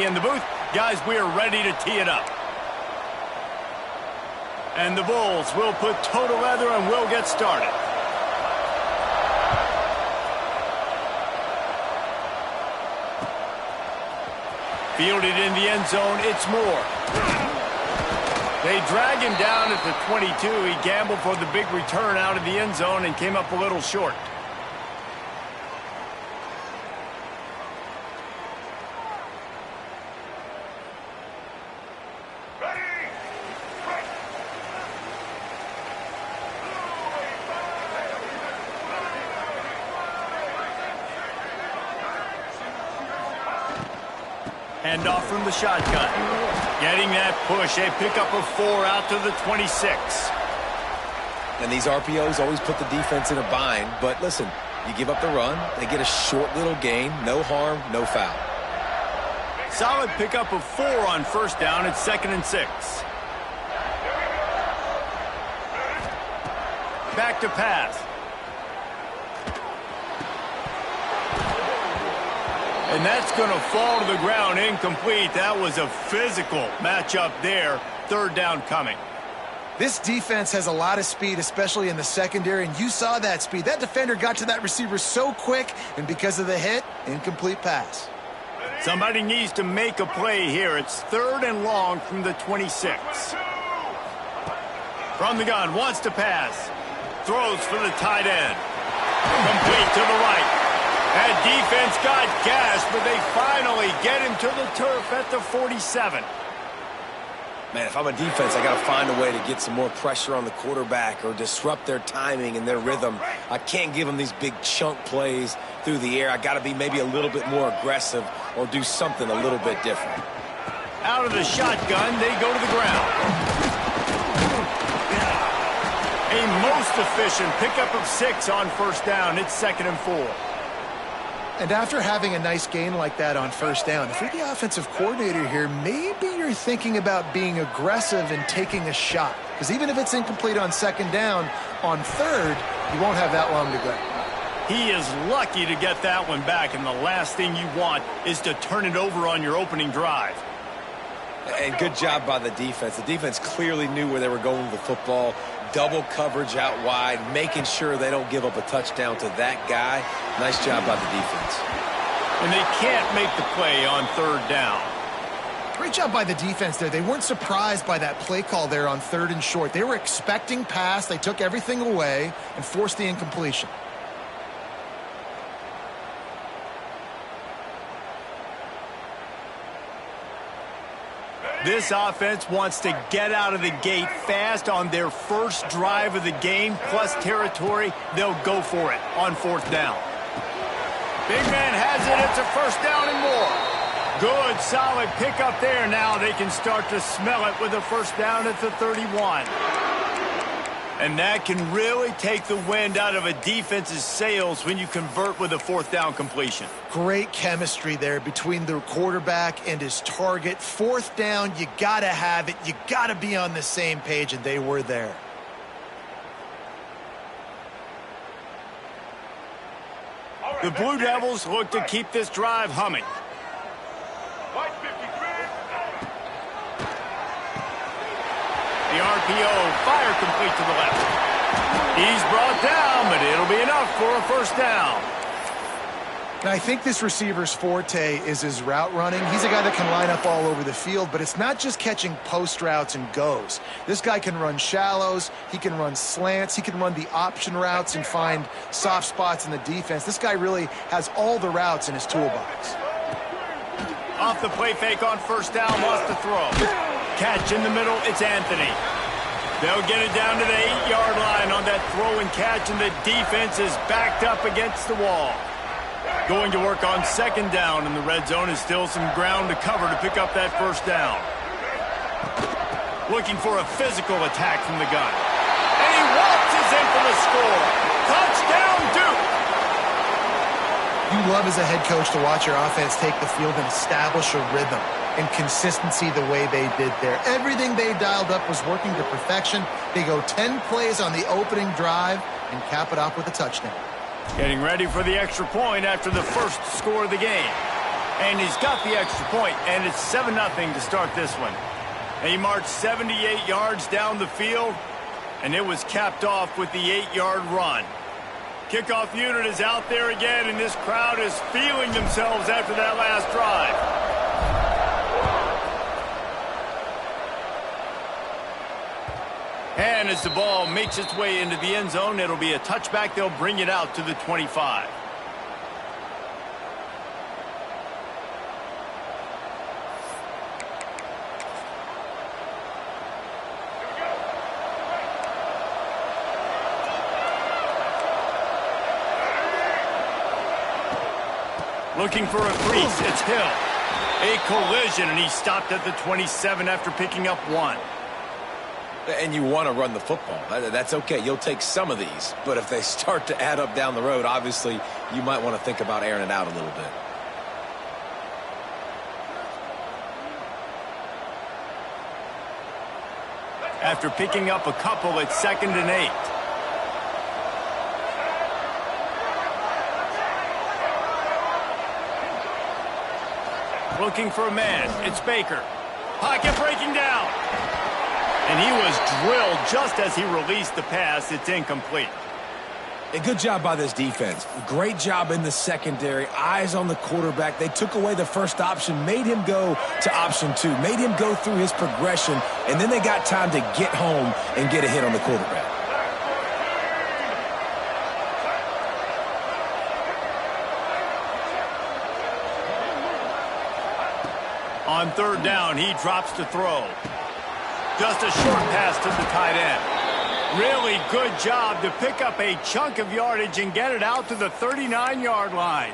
in the booth. Guys, we are ready to tee it up. And the Bulls will put toe together and will get started. Fielded in the end zone, it's Moore. They drag him down at the 22. He gambled for the big return out of the end zone and came up a little short. Handoff from the shotgun. Getting that push. A pickup of 4 out to the 26. And these RPOs always put the defense in a bind. But listen, you give up the run, they get a short little gain. No harm, no foul. Solid pickup of 4 on first down. It's 2nd and 6. Back to pass. And that's going to fall to the ground, incomplete. That was a physical matchup there. 3rd down coming. This defense has a lot of speed, especially in the secondary, and you saw that speed. That defender got to that receiver so quick, and because of the hit, incomplete pass. Somebody needs to make a play here. It's 3rd and long from the 26. From the gun, wants to pass. Throws for the tight end. Complete to the right. That defense got gas, but they finally get him to the turf at the 47. Man, if I'm a defense, I got to find a way to get some more pressure on the quarterback or disrupt their timing and their rhythm. I can't give them these big chunk plays through the air. I got to be maybe a little bit more aggressive or do something a little bit different. Out of the shotgun, they go to the ground. A most efficient pickup of 6 on first down. It's 2nd and 4. And after having a nice gain like that on first down, if you're the offensive coordinator here, maybe you're thinking about being aggressive and taking a shot. Because even if it's incomplete on 2nd down, on 3rd, you won't have that long to go. He is lucky to get that one back, and the last thing you want is to turn it over on your opening drive. And good job by the defense. The defense clearly knew where they were going with the football. Double coverage out wide, making sure they don't give up a touchdown to that guy. Nice job by the defense. And they can't make the play on 3rd down. Great job by the defense there. They weren't surprised by that play call there on 3rd and short. They were expecting pass. They took everything away and forced the incompletion. This offense wants to get out of the gate fast on their first drive of the game, plus territory. They'll go for it on 4th down. Big man has it. It's a 1st down and more. Good, solid pickup there. Now they can start to smell it with a 1st down at the 31. And that can really take the wind out of a defense's sails when you convert with a 4th down completion. Great chemistry there between the quarterback and his target. 4th down, you got to have it. You got to be on the same page, and they were there. The Blue Devils look to keep this drive humming. The RPO, fire complete to the left. He's brought down, but it'll be enough for a 1st down. And I think this receiver's forte is his route running. He's a guy that can line up all over the field, but it's not just catching post routes and goes. This guy can run shallows, he can run slants, he can run the option routes and find soft spots in the defense. This guy really has all the routes in his toolbox. Off the play fake on 1st down, wants to throw. Catch in the middle, it's Anthony. They'll get it down to the 8-yard line on that throw and catch, and the defense is backed up against the wall. Going to work on 2nd down, and the red zone is still some ground to cover to pick up that 1st down. Looking for a physical attack from the gun. And he waltzes in for the score. Touchdown, Duke! You love as a head coach to watch your offense take the field and establish a rhythm and consistency the way they did there. Everything they dialed up was working to perfection. They go 10 plays on the opening drive and cap it off with a touchdown. Getting ready for the extra point after the first score of the game. And he's got the extra point, and it's 7-0 to start this one. And he marched 78 yards down the field, and it was capped off with the 8-yard run. Kickoff unit is out there again, and this crowd is feeling themselves after that last drive. And as the ball makes its way into the end zone, it'll be a touchback. They'll bring it out to the 25. Looking for a crease, it's Hill. A collision, and he stopped at the 27 after picking up 1. And you want to run the football. That's okay. You'll take some of these. But if they start to add up down the road, obviously, you might want to think about airing it out a little bit. After picking up a couple, it's 2nd and 8. Looking for a man. It's Baker. Pocket breaking down. And he was drilled just as he released the pass. It's incomplete. A good job by this defense. Great job in the secondary. Eyes on the quarterback. They took away the first option, made him go to option 2, made him go through his progression, and then they got time to get home and get a hit on the quarterback. On 3rd down, he drops to throw. Just a short pass to the tight end. Really good job to pick up a chunk of yardage and get it out to the 39-yard line.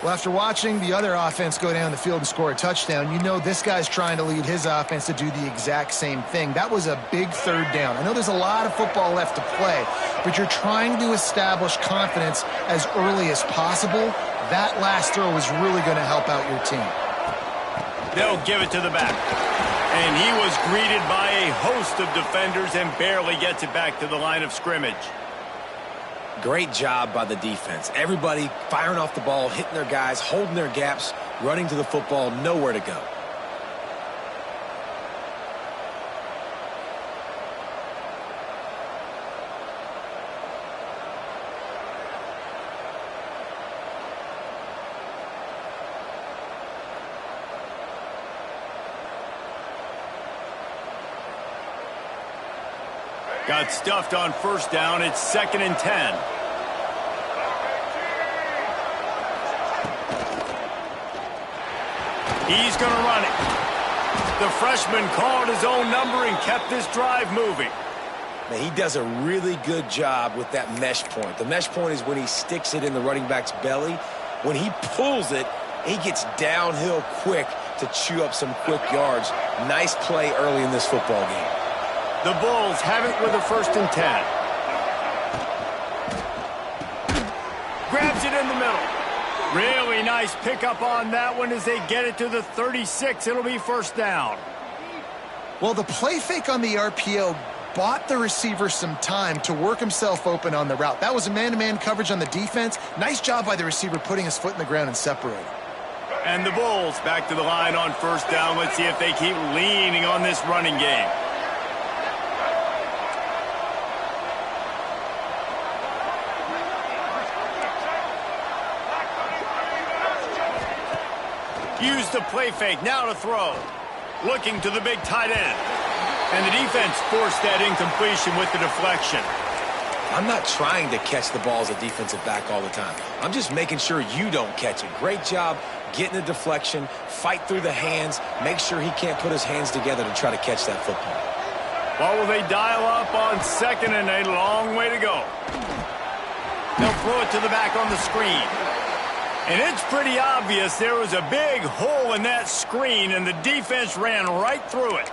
Well, after watching the other offense go down the field and score a touchdown, you know this guy's trying to lead his offense to do the exact same thing. That was a big 3rd down. I know there's a lot of football left to play, but you're trying to establish confidence as early as possible. That last throw is really going to help out your team. They'll give it to the back. And he was greeted by a host of defenders and barely gets it back to the line of scrimmage. Great job by the defense. Everybody firing off the ball, hitting their guys, holding their gaps, running to the football, nowhere to go. Got stuffed on 1st down. It's 2nd and 10. He's going to run it. The freshman called his own number and kept this drive moving. Now, he does a really good job with that mesh point. The mesh point is when he sticks it in the running back's belly. When he pulls it, he gets downhill quick to chew up some quick yards. Nice play early in this football game. The Bulls have it with a 1st and 10. Grabs it in the middle. Really nice pickup on that one as they get it to the 36. It'll be 1st down. Well, the play fake on the RPO bought the receiver some time to work himself open on the route. That was a man-to-man coverage on the defense. Nice job by the receiver putting his foot in the ground and separating. And the Bulls back to the line on 1st down. Let's see if they keep leaning on this running game. Use the play fake, now to throw. Looking to the big tight end. And the defense forced that incompletion with the deflection. I'm not trying to catch the ball as a defensive back all the time. I'm just making sure you don't catch it. Great job getting the deflection, fight through the hands, make sure he can't put his hands together to try to catch that football. Well, will they dial up on 2nd and a long way to go? They'll throw it to the back on the screen. And it's pretty obvious there was a big hole in that screen, and the defense ran right through it.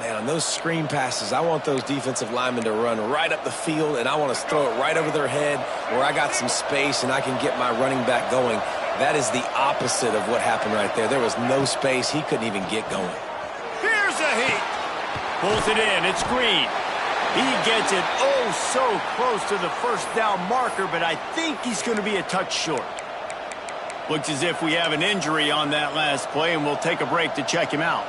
Man, on those screen passes, I want those defensive linemen to run right up the field, and I want to throw it right over their head where I got some space and I can get my running back going. That is the opposite of what happened right there. There was no space. He couldn't even get going. Here's a heat. Pulls it in. It's Green. He gets it oh so close to the 1st down marker, but I think he's going to be a touch short. Looks as if we have an injury on that last play, and we'll take a break to check him out.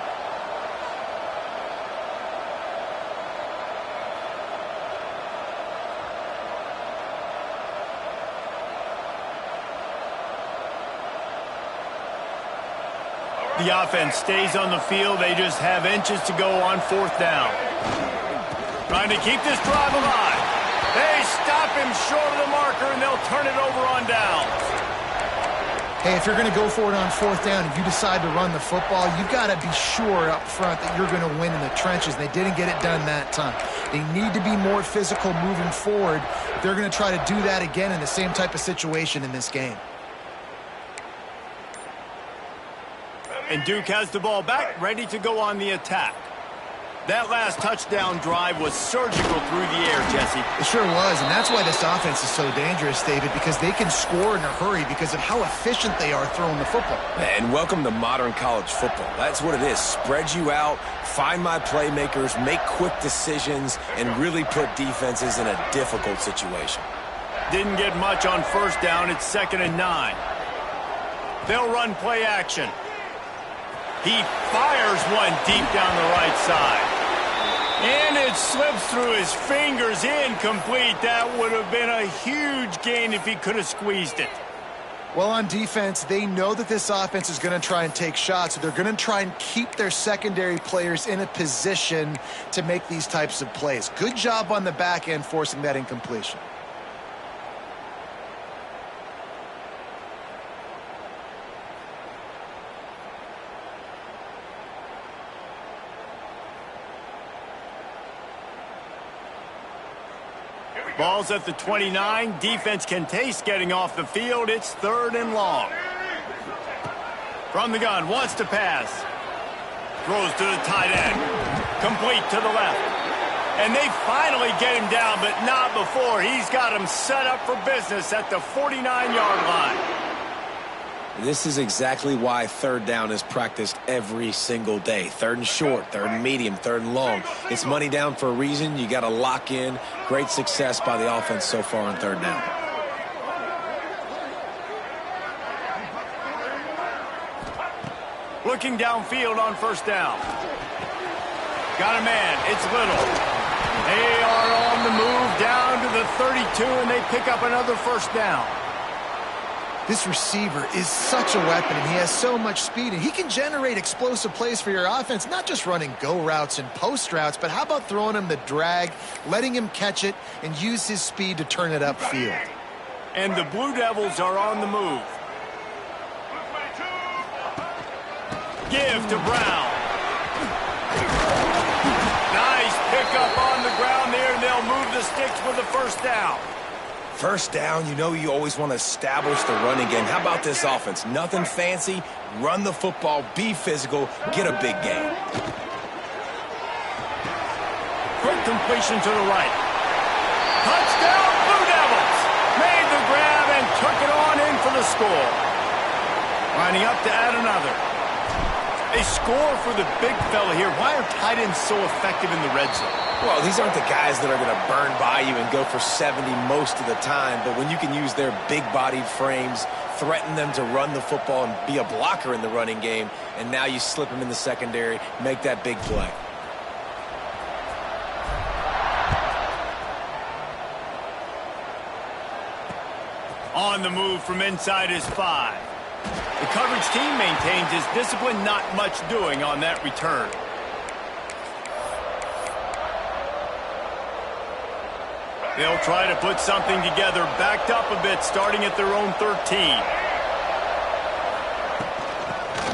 The offense stays on the field. They just have inches to go on 4th down. Trying to keep this drive alive. They stop him short of the marker, and they'll turn it over on downs. Hey, if you're going to go for it on 4th down, if you decide to run the football, you've got to be sure up front that you're going to win in the trenches. They didn't get it done that time. They need to be more physical moving forward. They're going to try to do that again in the same type of situation in this game. And Duke has the ball back, ready to go on the attack. That last touchdown drive was surgical through the air, Jesse. It sure was, and that's why this offense is so dangerous, David, because they can score in a hurry because of how efficient they are throwing the football. And welcome to modern college football. That's what it is. Spread you out, find my playmakers, make quick decisions, and really put defenses in a difficult situation. Didn't get much on 1st down. It's 2nd and 9. They'll run play action. He fires one deep down the right side. And it slips through his fingers, incomplete. That would have been a huge gain if he could have squeezed it. Well, on defense, they know that this offense is going to try and take shots. So they're going to try and keep their secondary players in a position to make these types of plays. Good job on the back end forcing that incompletion. Ball's at the 29. Defense can taste getting off the field. It's 3rd and long. From the gun, wants to pass. Throws to the tight end. Complete to the left. And they finally get him down, but not before. He's got him set up for business at the 49-yard line. This is exactly why 3rd down is practiced every single day. 3rd and short, 3rd and medium, 3rd and long. It's money down for a reason. You got to lock in. Great success by the offense so far on 3rd down. Looking downfield on 1st down. Got a man. It's Little. They are on the move down to the 32, and they pick up another 1st down. This receiver is such a weapon, and he has so much speed, and he can generate explosive plays for your offense, not just running go routes and post routes, but how about throwing him the drag, letting him catch it, and use his speed to turn it upfield. And the Blue Devils are on the move. Give to Brown. Nice pickup on the ground there, and they'll move the sticks with the 1st down. 1st down, you know you always want to establish the running game. How about this offense? Nothing fancy. Run the football, be physical, get a big gain. Quick completion to the right. Touchdown, Blue Devils! Made the grab and took it on in for the score. Lining up to add another. They score for the big fella here. Why are tight ends so effective in the red zone? Well, these aren't the guys that are going to burn by you and go for 70 most of the time, but when you can use their big-bodied frames, threaten them to run the football and be a blocker in the running game, and now you slip them in the secondary, make that big play. On the move from inside his 5. The coverage team maintains his discipline, not much doing on that return. They'll try to put something together, backed up a bit, starting at their own 13.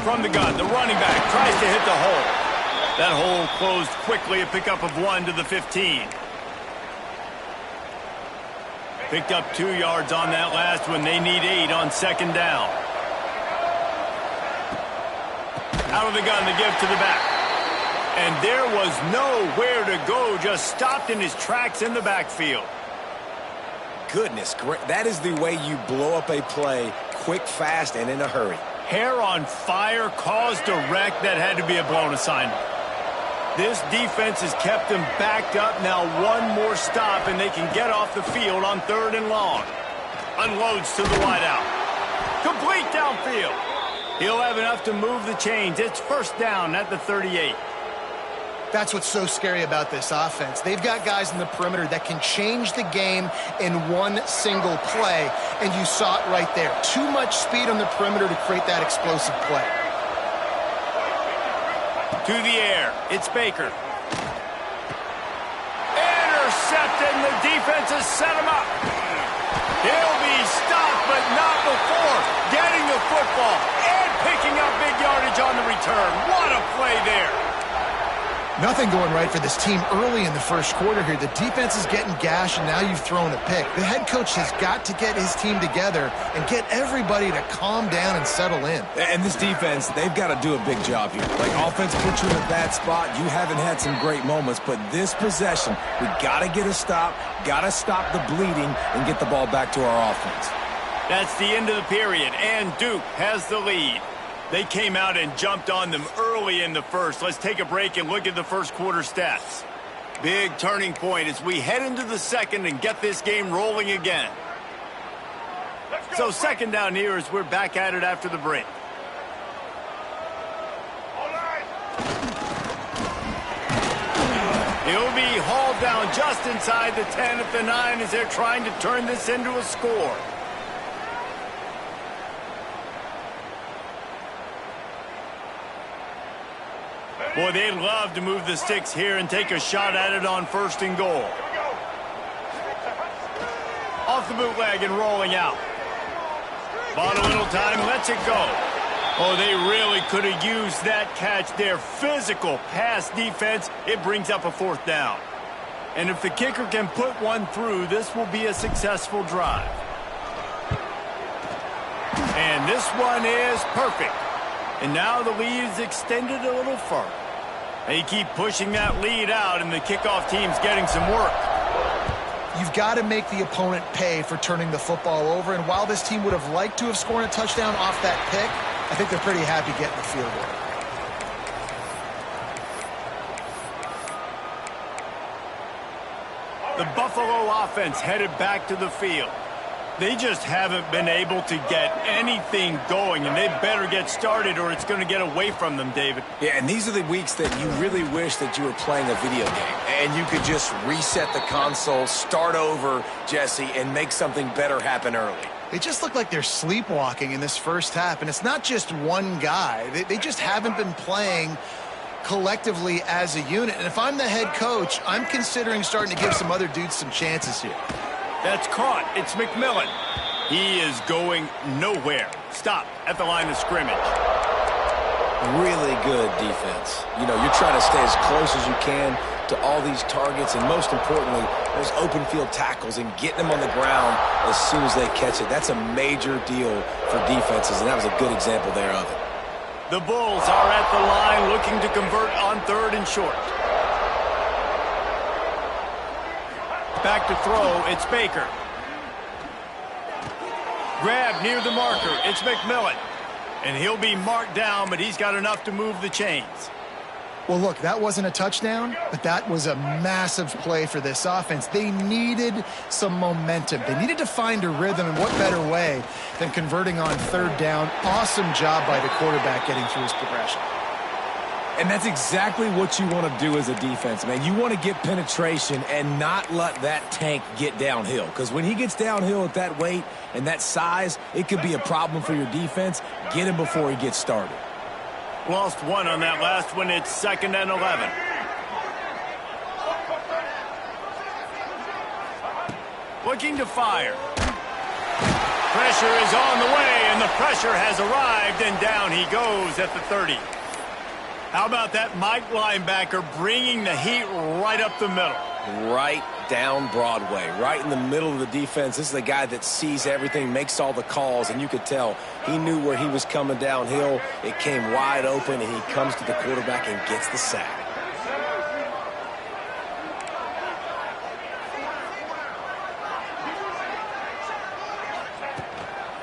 From the gun, the running back tries to hit the hole. That hole closed quickly, a pickup of 1 to the 15. Picked up 2 yards on that last one. They need 8 on 2nd down. Out of the gun, the give to the back. And there was nowhere to go, just stopped in his tracks in the backfield. Goodness, that is the way you blow up a play, quick, fast, and in a hurry. Hair on fire, caused a wreck. That had to be a blown assignment. This defense has kept them backed up. Now 1 more stop, and they can get off the field on 3rd and long. Unloads to the wideout. Complete downfield. He'll have enough to move the chains. It's first down at the 38. That's what's so scary about this offense. They've got guys in the perimeter that can change the game in one single play, and you saw it right there. Too much speed on the perimeter to create that explosive play. To the air, it's Baker. Intercepted, and the defense has set him up. He'll be stopped, but not before getting the football and picking up big yardage on the return. What a play there. Nothing going right for this team early in the first quarter here. The defense is getting gashed, and now you've thrown a pick. The head coach has got to get his team together and get everybody to calm down and settle in. And this defense, they've got to do a big job here. Like, offense put you in a bad spot. You haven't had some great moments, but this possession, we got to get a stop, got to stop the bleeding, and get the ball back to our offense. That's the end of the period, and Duke has the lead. They came out and jumped on them early in the first. Let's take a break and look at the first quarter stats. Big turning point as we head into the second and get this game rolling again. So second down here as we're back at it after the break. He'll be hauled down just inside the 10 at the 9 as they're trying to turn this into a score. Boy, they'd love to move the sticks here and take a shot at it on first and goal. Off the bootleg and rolling out. Bought a little time, lets it go. Oh, they really could have used that catch there. Physical pass defense, it brings up a fourth down. And if the kicker can put one through, this will be a successful drive. And this one is perfect. And now the lead is extended a little further. They keep pushing that lead out, and the kickoff team's getting some work. You've got to make the opponent pay for turning the football over, and while this team would have liked to have scored a touchdown off that pick, I think they're pretty happy getting the field goal. The Buffalo offense headed back to the field. They just haven't been able to get anything going, and they better get started or it's going to get away from them, David. Yeah, and these are the weeks that you really wish that you were playing a video game and you could just reset the console, start over, Jesse, and make something better happen early. They just look like they're sleepwalking in this first half, and it's not just one guy. They just haven't been playing collectively as a unit. And if I'm the head coach, I'm considering starting to give some other dudes some chances here. That's caught. It's McMillan. He is going nowhere. Stop at the line of scrimmage. Really good defense. You know, you're trying to stay as close as you can to all these targets, and most importantly, those open field tackles and getting them on the ground as soon as they catch it. That's a major deal for defenses, and that was a good example there of it. The Bulls are at the line looking to convert on third and short. Back to throw, it's Baker. Grab near the marker, it's McMillan. And he'll be marked down, but he's got enough to move the chains. Well, look, that wasn't a touchdown, but that was a massive play for this offense. They needed some momentum. They needed to find a rhythm, and what better way than converting on third down. Awesome job by the quarterback getting through his progression. And that's exactly what you want to do as a defense, man. You want to get penetration and not let that tank get downhill. Because when he gets downhill at that weight and that size, it could be a problem for your defense. Get him before he gets started. Lost one on that last one. It's 2nd and 11. Looking to fire. Pressure is on the way, and the pressure has arrived, and down he goes at the 30. How about that Mike linebacker bringing the heat right up the middle? Right down Broadway, right in the middle of the defense. This is the guy that sees everything, makes all the calls, and you could tell he knew where he was coming downhill. It came wide open, and he comes to the quarterback and gets the sack.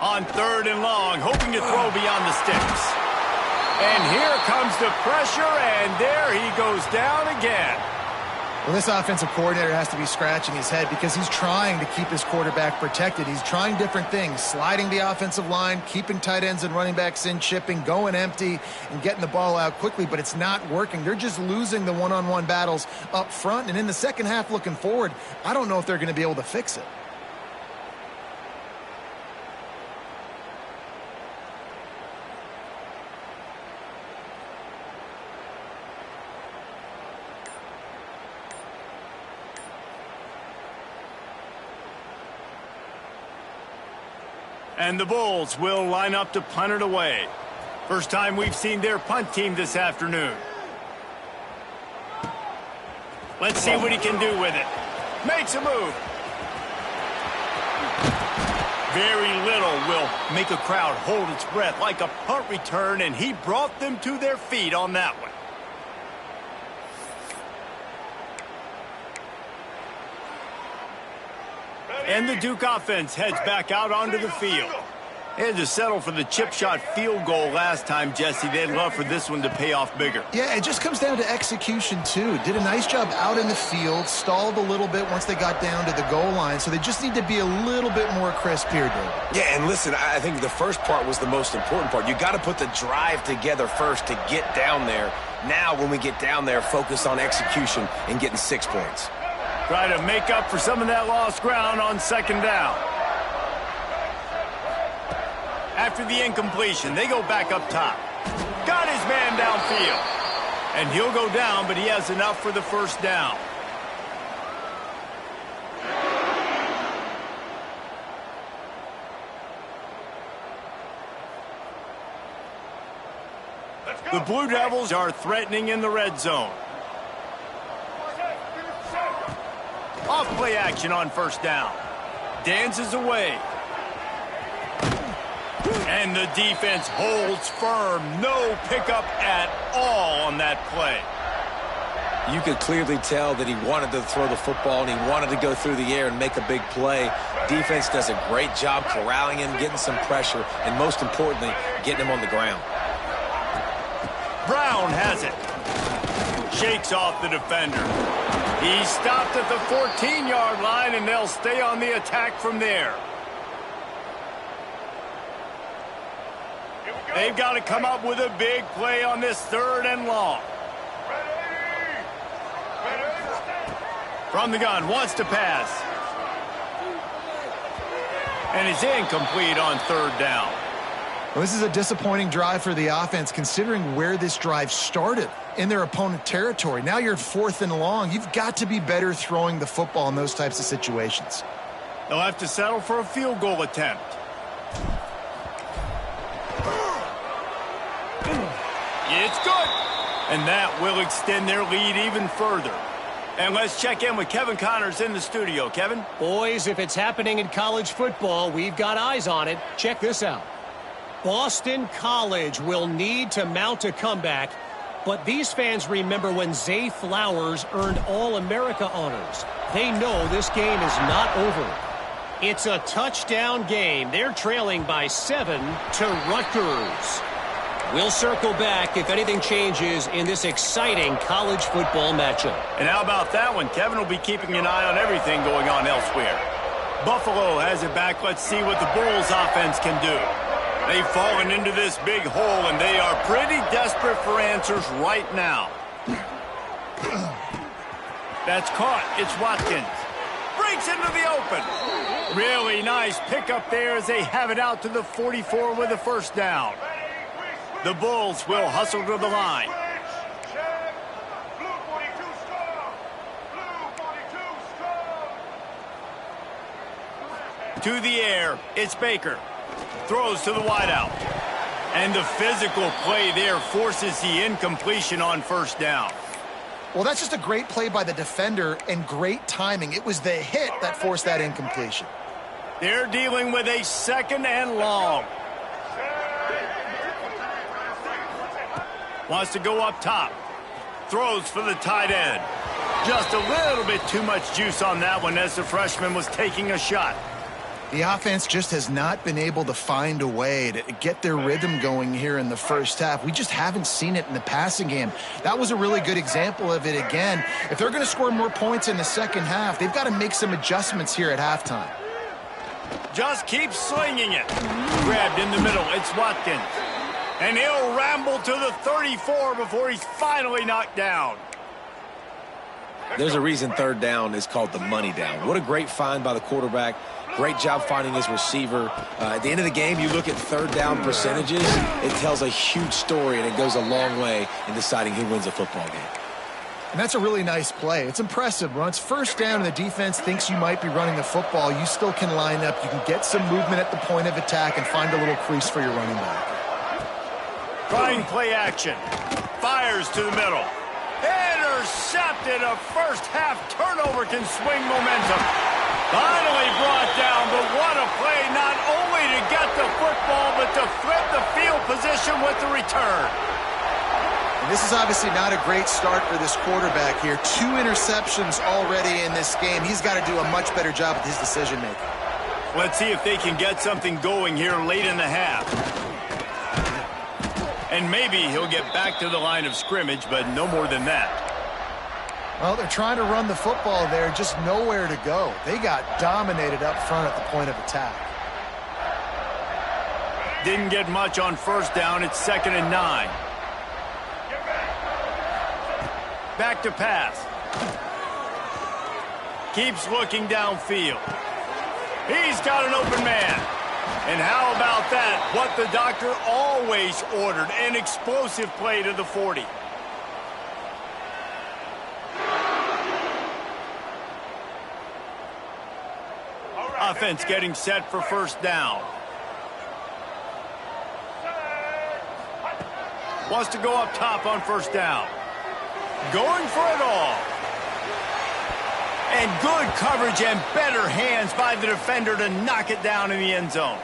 On third and long, hoping to throw beyond the sticks. And here comes the pressure, and there he goes down again. Well, this offensive coordinator has to be scratching his head because he's trying to keep his quarterback protected. He's trying different things, sliding the offensive line, keeping tight ends and running backs in, chipping, going empty, and getting the ball out quickly, but it's not working. They're just losing the one-on-one battles up front, and in the second half looking forward, I don't know if they're going to be able to fix it. And the Bulls will line up to punt it away. First time we've seen their punt team this afternoon. Let's see what he can do with it. Makes a move. Very little will make a crowd hold its breath like a punt return, and he brought them to their feet on that one. And the Duke offense heads back out onto the field. They had to settle for the chip shot field goal last time, Jesse. They'd love for this one to pay off bigger. Yeah, it just comes down to execution, too. Did a nice job out in the field, stalled a little bit once they got down to the goal line, so they just need to be a little bit more crisp here, David. Yeah, and listen, I think the first part was the most important part. You got to put the drive together first to get down there. Now, when we get down there, focus on execution and getting 6 points. Try to make up for some of that lost ground on second down. After the incompletion, they go back up top. Got his man downfield. And he'll go down, but he has enough for the first down. The Blue Devils are threatening in the red zone. Off play action on first down. Dances away. And the defense holds firm. No pickup at all on that play. You could clearly tell that he wanted to throw the football and he wanted to go through the air and make a big play. Defense does a great job corralling him, getting some pressure, and most importantly, getting him on the ground. Brown has it. Shakes off the defender. He stopped at the 14-yard line, and they'll stay on the attack from there. They've got to come up with a big play on this third and long. From the gun, wants to pass. And it's incomplete on third down. Well, this is a disappointing drive for the offense, considering where this drive started in their opponent territory. Now you're 4th and long. You've got to be better throwing the football in those types of situations. They'll have to settle for a field goal attempt. It's good. And that will extend their lead even further. And let's check in with Kevin Connors in the studio. Kevin? Boys, if it's happening in college football, we've got eyes on it. Check this out. Boston College will need to mount a comeback, but these fans remember when Zay Flowers earned All-America honors. They know this game is not over. It's a touchdown game. They're trailing by 7 to Rutgers. We'll circle back if anything changes in this exciting college football matchup. And how about that one? Kevin will be keeping an eye on everything going on elsewhere. Buffalo has it back. Let's see what the Bulls offense can do. They've fallen into this big hole, and they are pretty desperate for answers right now. That's caught. It's Watkins. Breaks into the open. Really nice pickup there as they have it out to the 44 with a first down. The Bulls will hustle to the line. To the air, it's Baker. Throws to the wideout. And the physical play there forces the incompletion on first down. Well, that's just a great play by the defender and great timing. It was the hit that forced that incompletion. They're dealing with a second and long. Wants to go up top. Throws for the tight end. Just a little bit too much juice on that one as the freshman was taking a shot. The offense just has not been able to find a way to get their rhythm going here in the first half. We just haven't seen it in the passing game. That was a really good example of it again. If they're going to score more points in the second half, they've got to make some adjustments here at halftime. Just keep slinging it. Grabbed in the middle. It's Watkins. And he'll ramble to the 34 before he's finally knocked down. There's a reason third down is called the money down. What a great find by the quarterback. Great job finding his receiver. At the end of the game, you look at third down percentages. It tells a huge story, and it goes a long way in deciding who wins a football game. And that's a really nice play. It's impressive. When it's first down and the defense thinks you might be running the football, you still can line up. You can get some movement at the point of attack and find a little crease for your running back. Trying play action. Fires to the middle. Intercepted. A first half turnover can swing momentum. Finally brought down, but what a play, not only to get the football, but to flip the field position with the return. And this is obviously not a great start for this quarterback here. 2 interceptions already in this game. He's got to do a much better job with his decision-making. Let's see if they can get something going here late in the half. And maybe he'll get back to the line of scrimmage, but no more than that. Well, they're trying to run the football there, just nowhere to go. They got dominated up front at the point of attack. Didn't get much on first down. It's 2nd and 9. Back to pass. Keeps looking downfield. He's got an open man. And how about that? What the doctor always ordered, an explosive play to the 40. Offense getting set for first down. Wants to go up top on first down. Going for it all. And good coverage and better hands by the defender to knock it down in the end zone.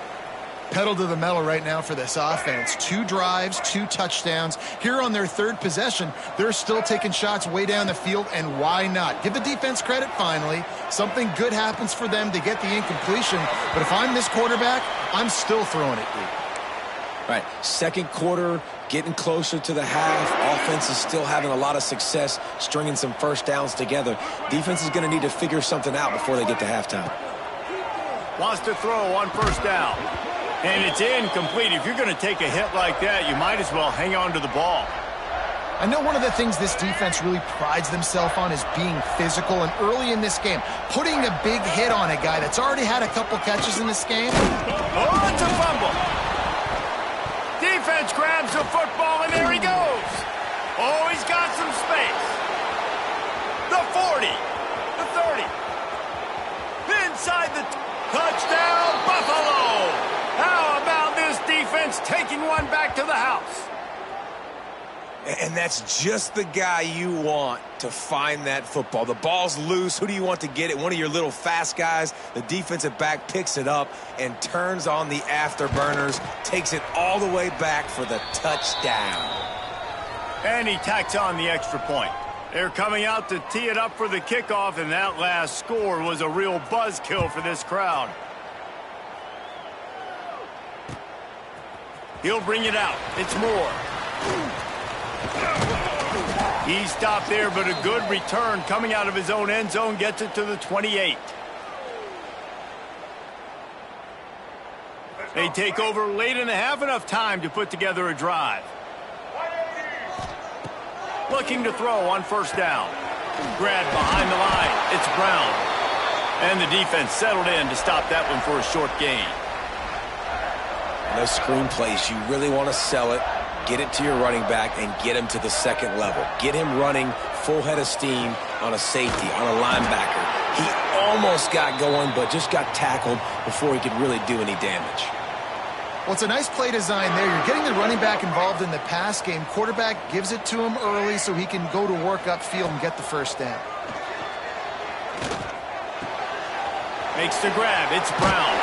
Pedal to the metal right now for this offense. 2 drives, 2 touchdowns. Here on their 3rd possession, they're still taking shots way down the field, and why not? Give the defense credit finally. Something good happens for them to get the incompletion, but if I'm this quarterback, I'm still throwing it deep. Right, second quarter, getting closer to the half. Offense is still having a lot of success stringing some first downs together. Defense is going to need to figure something out before they get to halftime. Wants to throw on first down. And it's incomplete. If you're going to take a hit like that, you might as well hang on to the ball. I know one of the things this defense really prides themselves on is being physical, and early in this game, putting a big hit on a guy that's already had a couple catches in this game. Oh, it's a fumble. Defense grabs the football, and there he goes. Oh, he's got some space. The 40, the 30. Inside the touchdown, Buffalo. How about this defense taking one back to the house? And that's just the guy you want to find that football. The ball's loose. Who do you want to get it? One of your little fast guys. The defensive back picks it up and turns on the afterburners, takes it all the way back for the touchdown. And he tacks on the extra point. They're coming out to tee it up for the kickoff, and that last score was a real buzzkill for this crowd. He'll bring it out. It's Moore. He stopped there, but a good return coming out of his own end zone gets it to the 28. They take over late in the half, enough time to put together a drive. Looking to throw on first down. Grabbed behind the line. It's Brown. And the defense settled in to stop that one for a short gain. Those screen plays, you really want to sell it, get it to your running back, and get him to the second level. Get him running full head of steam on a safety, on a linebacker. He almost got going, but just got tackled before he could really do any damage. Well, it's a nice play design there. You're getting the running back involved in the pass game. Quarterback gives it to him early so he can go to work upfield and get the first down. Makes the grab. It's Brown.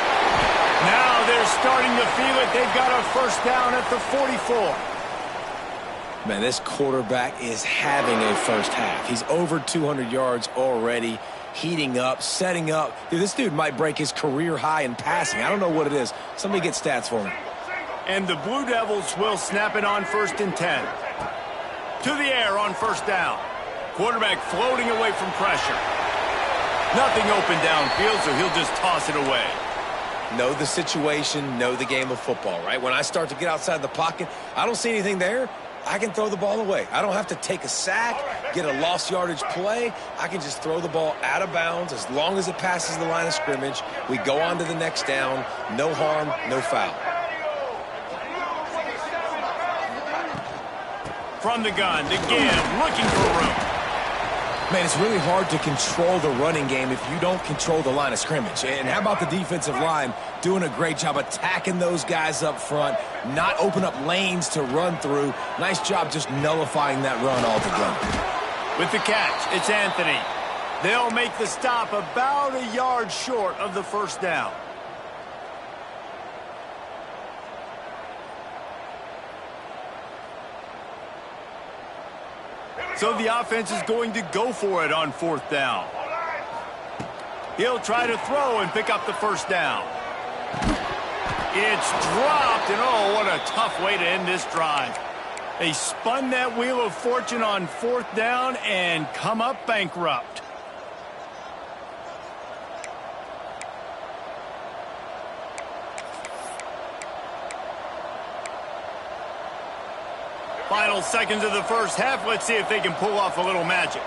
Now they're starting to feel it. They've got a first down at the 44. Man, this quarterback is having a first half. He's over 200 yards already. heating up, setting up. Dude, this dude might break his career high in passing. I don't know what it is. Somebody get stats for him. And the Blue Devils will snap it on 1st and 10. To the air on 1st down. Quarterback floating away from pressure. Nothing open downfield, so he'll just toss it away. Know the situation, know the game of football, right? When I start to get outside the pocket, I don't see anything there, I can throw the ball away. I don't have to take a sack, get a lost yardage play. I can just throw the ball out of bounds as long as it passes the line of scrimmage. We go on to the next down. No harm, no foul. From the gun, again, looking for room. Man, it's really hard to control the running game if you don't control the line of scrimmage. And how about the defensive line doing a great job attacking those guys up front, not open up lanes to run through. Nice job just nullifying that run altogether. With the catch, it's Anthony. They'll make the stop about a yard short of the 1st down. So the offense is going to go for it on 4th down. He'll try to throw and pick up the 1st down. It's dropped, and oh, what a tough way to end this drive. They spun that wheel of fortune on 4th down and come up bankrupt. Final seconds of the 1st half. Let's see if they can pull off a little magic.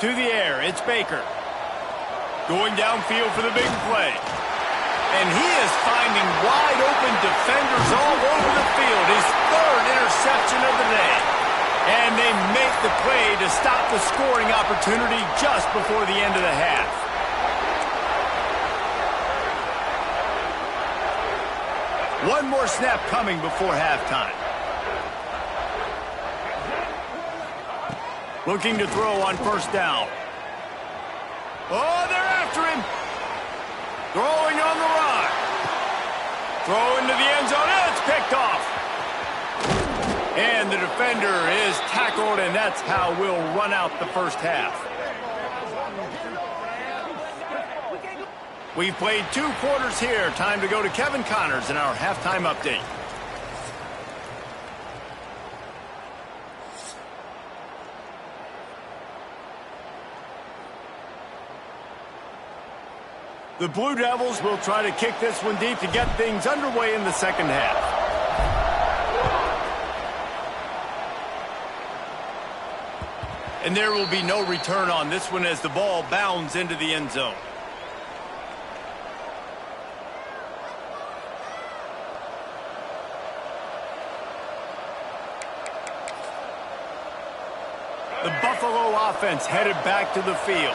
To the air, it's Baker. Going downfield for the big play. And he is finding wide open defenders all over the field. His 3rd interception of the day. And they make the play to stop the scoring opportunity just before the end of the half. One more snap coming before halftime. Looking to throw on 1st down. Oh, they're after him. Throwing on the run. Throw into the end zone. It's picked off. And the defender is tackled, and that's how we'll run out the 1st half. We've played 2 quarters here. Time to go to Kevin Connors in our halftime update. The Blue Devils will try to kick this one deep to get things underway in the 2nd half. And there will be no return on this one as the ball bounds into the end zone. The Buffalo offense headed back to the field.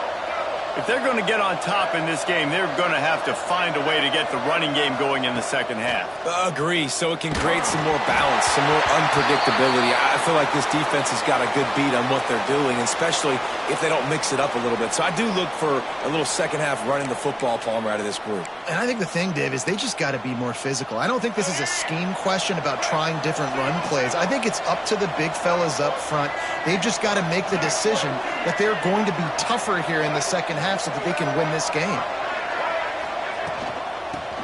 If they're going to get on top in this game, they're going to have to find a way to get the running game going in the 2nd half. Agree, so it can create some more balance, some more unpredictability. I feel like this defense has got a good beat on what they're doing, especially if they don't mix it up a little bit. So I do look for a little 2nd half running the football, Palmer, out of this group. And I think the thing, Dave, is they just got to be more physical. I don't think this is a scheme question about trying different run plays. I think it's up to the big fellas up front. They've just got to make the decision that they're going to be tougher here in the 2nd half so that they can win this game.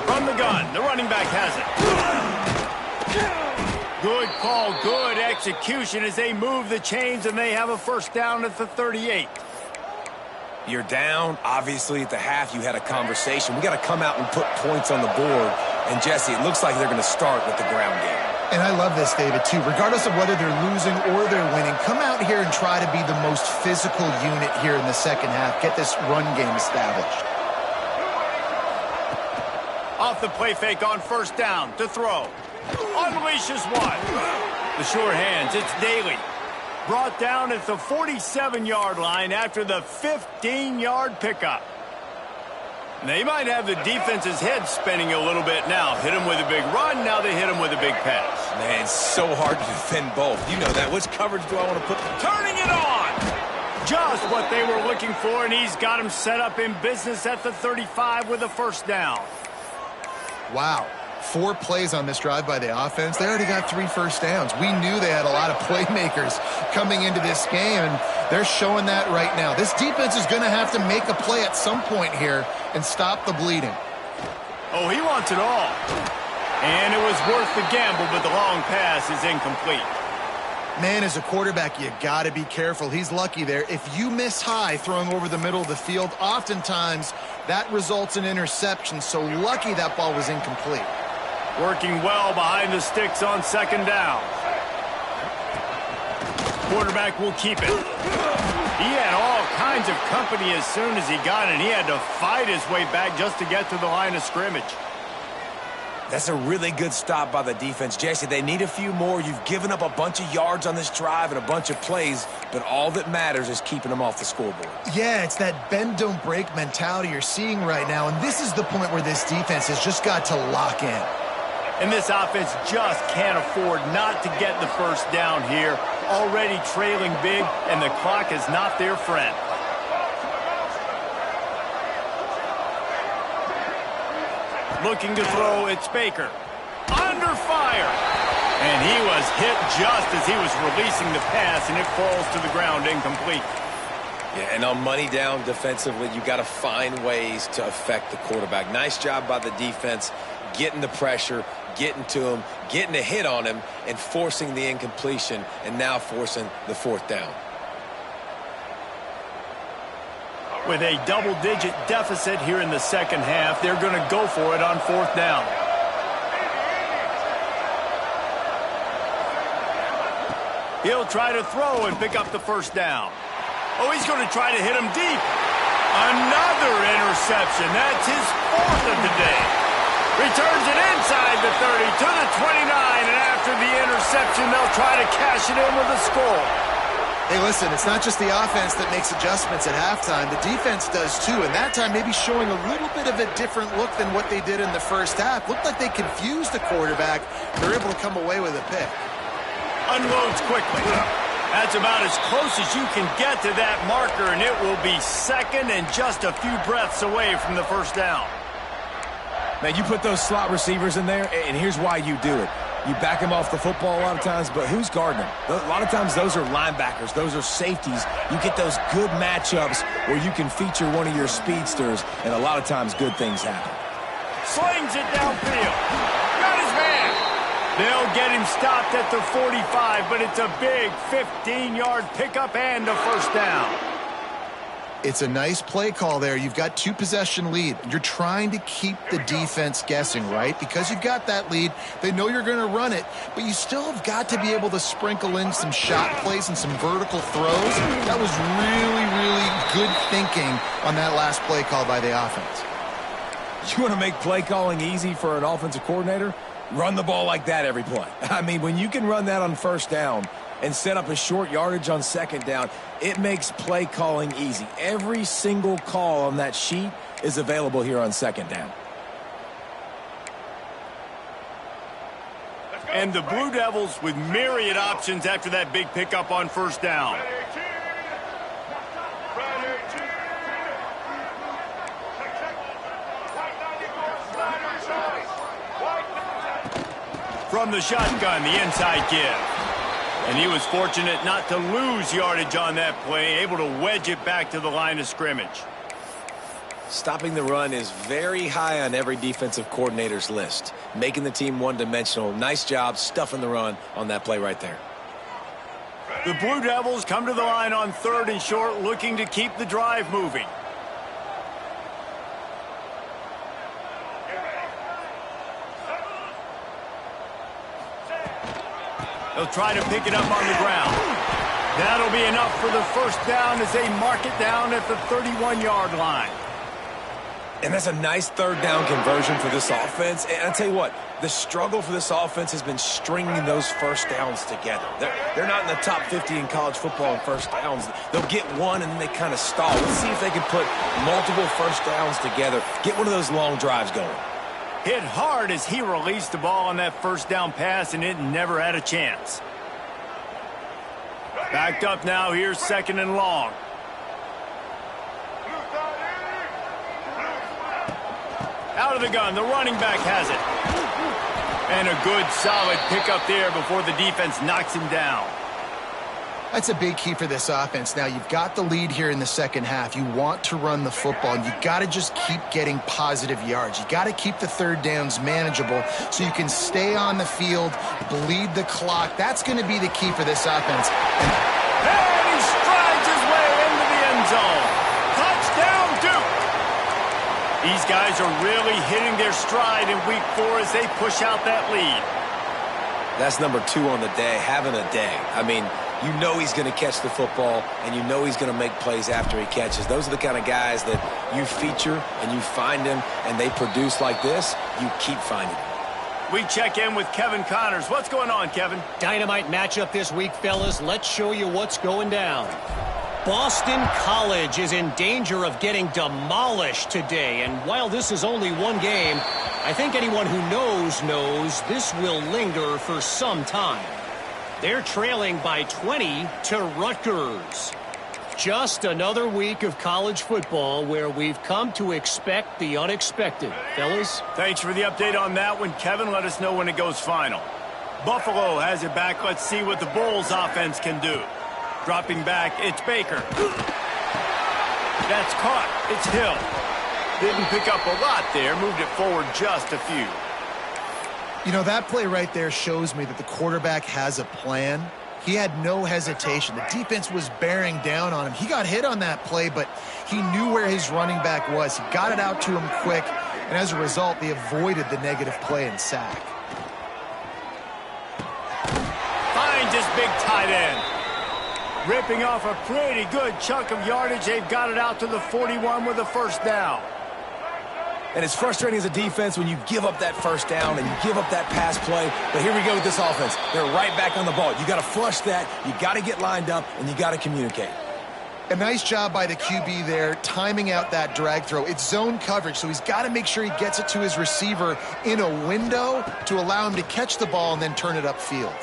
From the gun, the running back has it. Good call, good execution as they move the chains, and they have a 1st down at the 38. You're down. Obviously, at the half, you had a conversation. We got to come out and put points on the board. And, Jesse, it looks like they're going to start with the ground game. And I love this, David, too. Regardless of whether they're losing or they're winning, come out here and try to be the most physical unit here in the 2nd half. Get this run game established. Off the play fake on 1st down to throw. Unleashes one. The short hands, it's Daly. Brought down at the 47-yard line after the 15-yard pickup. They might have the defense's head spinning a little bit now. Hit him with a big run, now they hit him with a big pass. Man, it's so hard to defend both. You know that. Which coverage do I want to put? Turning it on! Just what they were looking for, and he's got him set up in business at the 35 with a 1st down. Wow. 4 plays on this drive by the offense. They already got 3 first downs. We knew they had a lot of playmakers coming into this game, and they're showing that right now. This defense is going to have to make a play at some point here and stop the bleeding. Oh, he wants it all. And it was worth the gamble, but the long pass is incomplete. Man, as a quarterback, you got to be careful. He's lucky there. If you miss high throwing over the middle of the field, oftentimes that results in interception. So lucky that ball was incomplete. Working well behind the sticks on second down. Quarterback will keep it. He had all kinds of company as soon as he got it. He had to fight his way back just to get to the line of scrimmage. That's a really good stop by the defense. Jesse, they need a few more. You've given up a bunch of yards on this drive and a bunch of plays, but all that matters is keeping them off the scoreboard. Yeah, it's that bend, don't break mentality you're seeing right now, and this is the point where this defense has just got to lock in. And this offense just can't afford not to get the first down here. Already trailing big, and the clock is not their friend. Looking to throw, it's Baker. Under fire. And he was hit just as he was releasing the pass, and it falls to the ground incomplete. Yeah, and on money down defensively, you got to find ways to affect the quarterback. Nice job by the defense, getting the pressure, getting to him, getting a hit on him, and forcing the incompletion, and now forcing the 4th down. With a double-digit deficit here in the second half, they're going to go for it on 4th down. He'll try to throw and pick up the first down. Oh, he's going to try to hit him deep. Another interception. That's his 4th of the day. Returns it inside the 30 to the 29, and after the interception, they'll try to cash it in with a score. Hey, listen, it's not just the offense that makes adjustments at halftime. The defense does too, and that time maybe showing a little bit of a different look than what they did in the first half. Looked like they confused the quarterback. They're able to come away with a pick. Unloads quickly. That's about as close as you can get to that marker, and it will be second and just a few breaths away from the first down. Man, you put those slot receivers in there, and here's why you do it. You back them off the football a lot of times, but who's guarding them? A lot of times those are linebackers. Those are safeties. You get those good matchups where you can feature one of your speedsters, and a lot of times good things happen. Slings it downfield. Got his man. They'll get him stopped at the 45, but it's a big 15-yard pickup and a first down. It's a nice play call there. You've got 2-possession lead. You're trying to keep the defense guessing, right? Because you've got that lead, they know you're going to run it, but you still have got to be able to sprinkle in some shot plays and some vertical throws. That was really, really good thinking on that last play call by the offense. You want to make play calling easy for an offensive coordinator? Run the ball like that every play. I mean, when you can run that on first down and set up a short yardage on second down, it makes play calling easy. Every single call on that sheet is available here on second down. And the Blue Devils with myriad options after that big pickup on first down. From the shotgun, the inside give. And he was fortunate not to lose yardage on that play, able to wedge it back to the line of scrimmage. Stopping the run is very high on every defensive coordinator's list. Making the team one-dimensional. Nice job stuffing the run on that play right there. The Blue Devils come to the line on 3rd and short, looking to keep the drive moving. They'll try to pick it up on the ground. That'll be enough for the first down as they mark it down at the 31-yard line. And that's a nice 3rd down conversion for this offense. And I'll tell you what, the struggle for this offense has been stringing those first downs together. They're not in the top 50 in college football in first downs. They'll get one and then they kind of stall. Let's see if they can put multiple first downs together, get one of those long drives going. Hit hard as he released the ball on that first down pass, and it never had a chance. Backed up now, here's 2nd and long. Out of the gun, the running back has it. And a good, solid pickup there before the defense knocks him down. That's a big key for this offense. Now, you've got the lead here in the second half. You want to run the football, and you got to just keep getting positive yards. You got to keep the third downs manageable so you can stay on the field, bleed the clock. That's going to be the key for this offense. And he strides his way into the end zone. Touchdown, Duke! These guys are really hitting their stride in week 4 as they push out that lead. That's number 2 on the day, having a day. I mean, you know he's going to catch the football, and you know he's going to make plays after he catches. Those are the kind of guys that you feature and you find them, and they produce like this. You keep finding them. We check in with Kevin Connors. What's going on, Kevin? Dynamite matchup this week, fellas. Let's show you what's going down. Boston College is in danger of getting demolished today, and while this is only one game, I think anyone who knows this will linger for some time. They're trailing by 20 to Rutgers. Just another week of college football where we've come to expect the unexpected. Fellas? Thanks for the update on that one, Kevin. Let us know when it goes final. Buffalo has it back. Let's see what the Bulls offense can do. Dropping back, it's Baker. That's caught. It's Hill. Didn't pick up a lot there. Moved it forward just a few. You know, that play right there shows me that the quarterback has a plan. He had no hesitation. The defense was bearing down on him. He got hit on that play, but he knew where his running back was. He got it out to him quick, and as a result, they avoided the negative play and sack. Finds his big tight end. Ripping off a pretty good chunk of yardage. They've got it out to the 41 with a first down. And it's frustrating as a defense when you give up that first down and you give up that pass play. But here we go with this offense. They're right back on the ball. You got to flush that. You got to get lined up, and you got to communicate. A nice job by the QB there, timing out that drag throw. It's zone coverage, so he's got to make sure he gets it to his receiver in a window to allow him to catch the ball and then turn it upfield.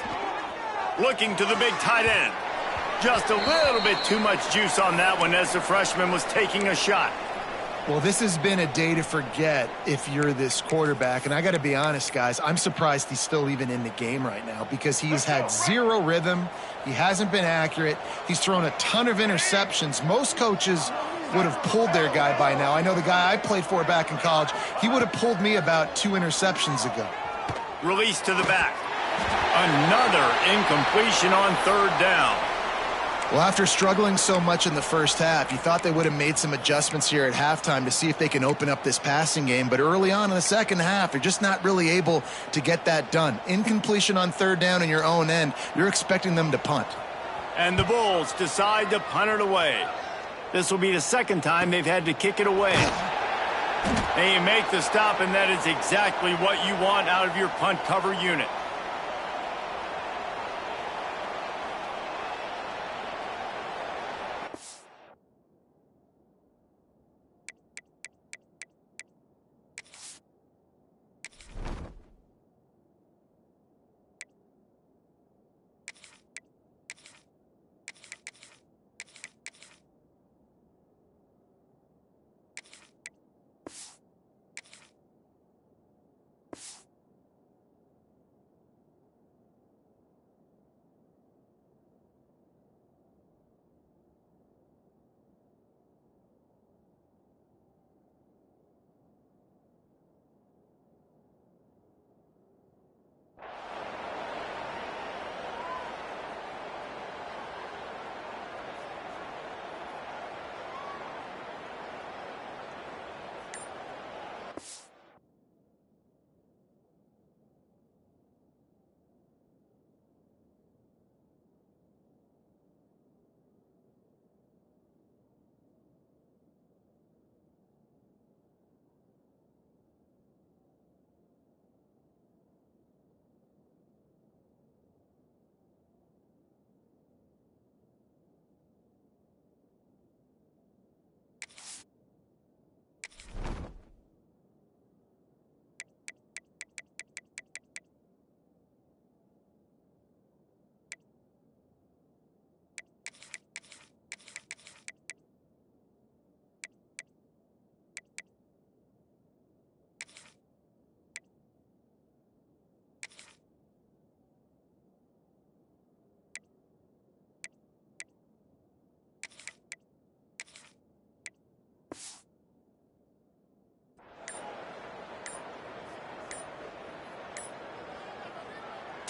Looking to the big tight end. Just a little bit too much juice on that one as the freshman was taking a shot. Well, this has been a day to forget if you're this quarterback. And I got to be honest, guys, I'm surprised he's still even in the game right now because he's had zero rhythm. He hasn't been accurate. He's thrown a ton of interceptions. Most coaches would have pulled their guy by now. I know the guy I played for back in college, he would have pulled me about 2 interceptions ago. Release to the back. Another incompletion on third down. Well, after struggling so much in the first half, you thought they would have made some adjustments here at halftime to see if they can open up this passing game. But early on in the second half, they're just not really able to get that done. Incompletion on third down in your own end, you're expecting them to punt. And the Bulls decide to punt it away. This will be the second time they've had to kick it away. They make the stop, and that is exactly what you want out of your punt cover unit.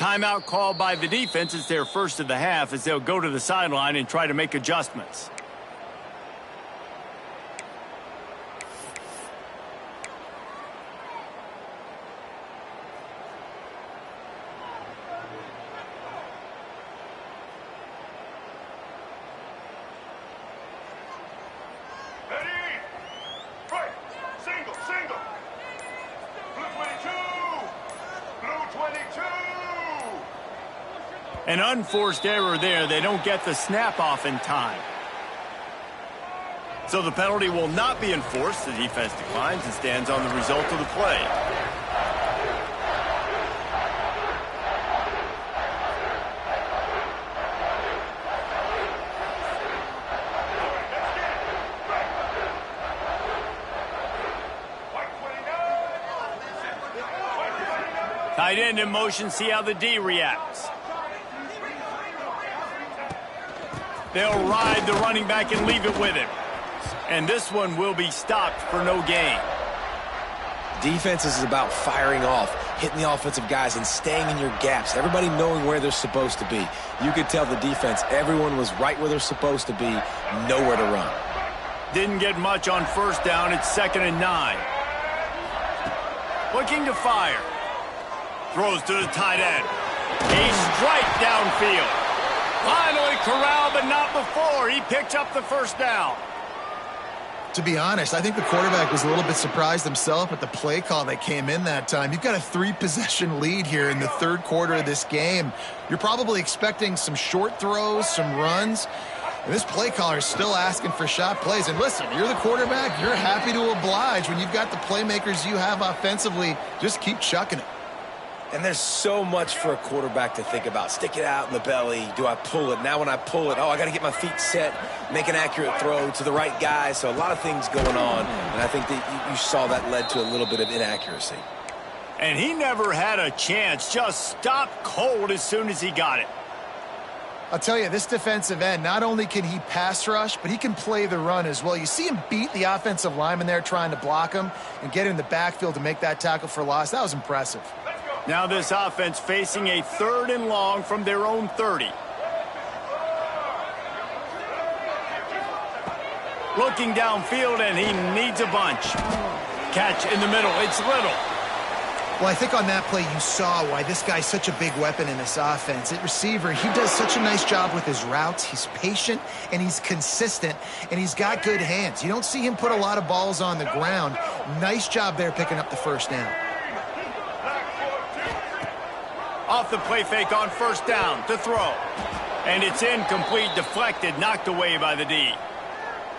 Timeout called by the defense. It's their first of the half as they'll go to the sideline and try to make adjustments. An unforced error there. They don't get the snap off in time. So the penalty will not be enforced. The defense declines and stands on the result of the play. Tight end in motion. See how the D reacts. They'll ride the running back and leave it with him. And this one will be stopped for no gain. Defense is about firing off, hitting the offensive guys, and staying in your gaps. Everybody knowing where they're supposed to be. You could tell the defense, everyone was right where they're supposed to be, nowhere to run. Didn't get much on first down. It's 2nd and 9. Looking to fire. Throws to the tight end. A strike downfield. Finally corralled, but not before. He picks up the first down. To be honest, I think the quarterback was a little bit surprised himself at the play call that came in that time. You've got a 3-possession lead here in the third quarter of this game. You're probably expecting some short throws, some runs. And this play caller is still asking for shot plays. And listen, you're the quarterback. You're happy to oblige when you've got the playmakers you have offensively. Just keep chucking it. And there's so much for a quarterback to think about. Stick it out in the belly. Do I pull it? Now when I pull it, I got to get my feet set, make an accurate throw to the right guy. So a lot of things going on. And I think that you saw that led to a little bit of inaccuracy. And he never had a chance. Just stopped cold as soon as he got it. I'll tell you, this defensive end, not only can he pass rush, but he can play the run as well. You see him beat the offensive lineman there trying to block him and get in the backfield to make that tackle for loss. That was impressive. Now this offense facing a 3rd and long from their own 30. Looking downfield, and he needs a bunch. Catch in the middle. It's Little. Well, I think on that play you saw why this guy's such a big weapon in this offense. At receiver, he does such a nice job with his routes. He's patient, and he's consistent, and he's got good hands. You don't see him put a lot of balls on the ground. Nice job there picking up the first down. Off the play fake on first down to throw. And it's incomplete, deflected, knocked away by the D.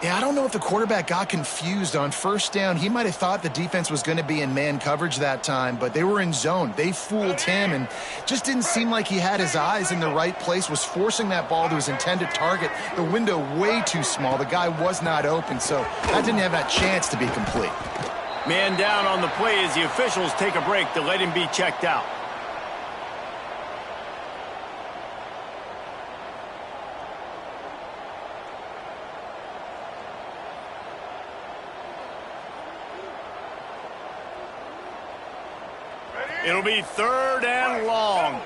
Yeah, I don't know if the quarterback got confused on first down. He might have thought the defense was going to be in man coverage that time, but they were in zone. They fooled him and just didn't seem like he had his eyes in the right place, was forcing that ball to his intended target. The window way too small. The guy was not open, so that didn't have that chance to be complete. Man down on the play as the officials take a break to let him be checked out. It'll be 3rd and long.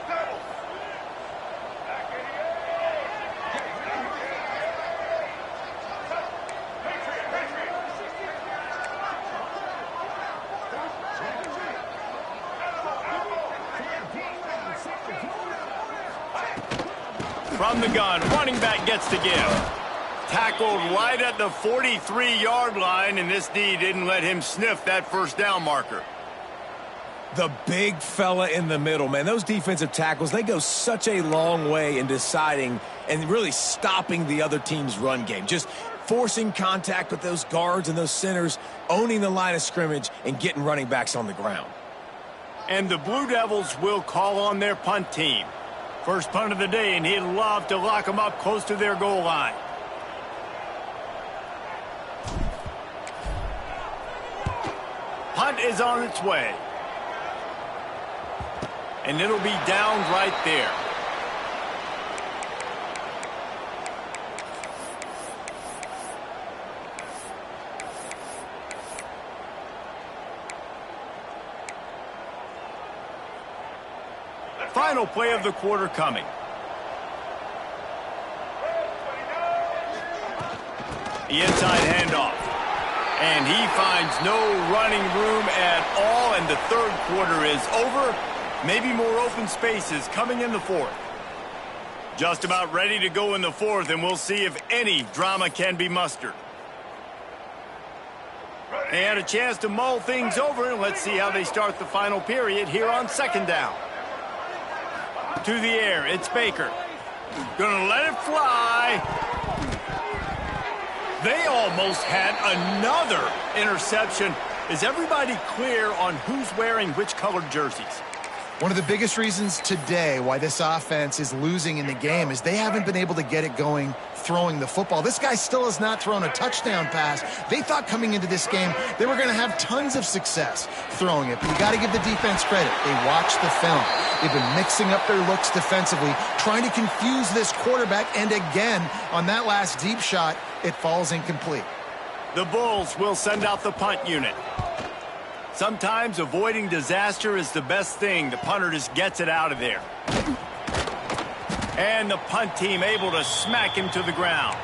From the gun, running back gets to give. Tackled right at the 43-yard line, and this D didn't let him sniff that first down marker. The big fella in the middle, man. Those defensive tackles, they go such a long way in deciding and really stopping the other team's run game. Just forcing contact with those guards and those centers, owning the line of scrimmage, and getting running backs on the ground. And the Blue Devils will call on their punt team. First punt of the day, and he'd love to lock them up close to their goal line. Punt is on its way. And it'll be down right there. final play of the quarter coming. The inside handoff. And he finds no running room at all, and the third quarter is over. Maybe more open spaces coming in the fourth. Just about ready to go in the fourth, and we'll see if any drama can be mustered. And a chance to mull things over, and let's see how they start the final period here on second down. To the air, it's Baker. Gonna let it fly. They almost had another interception. Is everybody clear on who's wearing which colored jerseys? One of the biggest reasons today why this offense is losing in the game is they haven't been able to get it going throwing the football. This guy still has not thrown a touchdown pass. They thought coming into this game they were going to have tons of success throwing it, but you got to give the defense credit. They watched the film. They've been mixing up their looks defensively, trying to confuse this quarterback, and again, on that last deep shot, it falls incomplete. The Bulls will send out the punt unit. Sometimes avoiding disaster is the best thing. The punter just gets it out of there. And the punt team able to smack him to the ground.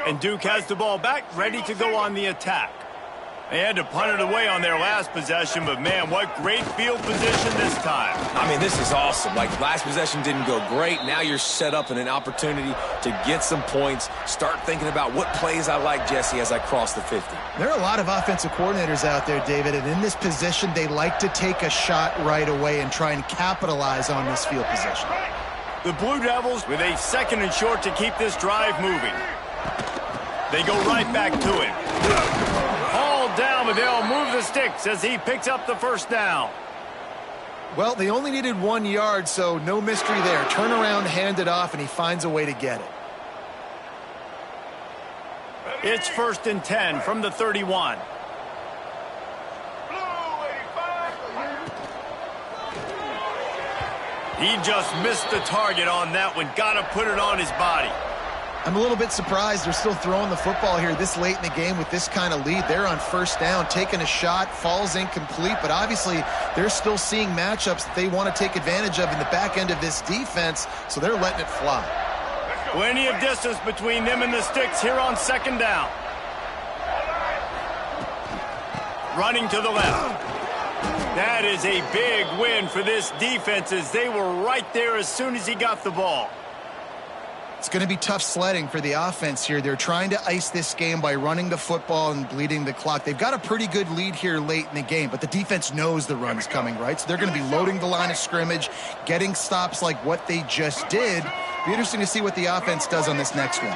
And Duke has the ball back, ready to go on the attack. They had to punt it away on their last possession, but man, what great field position this time. I mean, this is awesome. Like, last possession didn't go great. Now you're set up in an opportunity to get some points. Start thinking about what plays I like, Jesse, as I cross the 50. There are a lot of offensive coordinators out there, David, and in this position, they like to take a shot right away and try and capitalize on this field position. The Blue Devils with a second and short to keep this drive moving. They go right back to it. Down, but they'll move the sticks as he picks up the first down. Well, they only needed 1 yard, so no mystery there. Turn around, hand it off, and he finds a way to get it. It's 1st and 10 from the 31. He just missed the target on that one. Got to put it on his body. I'm a little bit surprised they're still throwing the football here this late in the game with this kind of lead. They're on first down, taking a shot, falls incomplete, but obviously they're still seeing matchups that they want to take advantage of in the back end of this defense, so they're letting it fly. Plenty of distance between them and the sticks here on second down. Running to the left. That is a big win for this defense as they were right there as soon as he got the ball. It's going to be tough sledding for the offense here. They're trying to ice this game by running the football and bleeding the clock. They've got a pretty good lead here late in the game, but the defense knows the run's coming, right? So they're going to be loading the line of scrimmage, getting stops like what they just did. Be interesting to see what the offense does on this next one.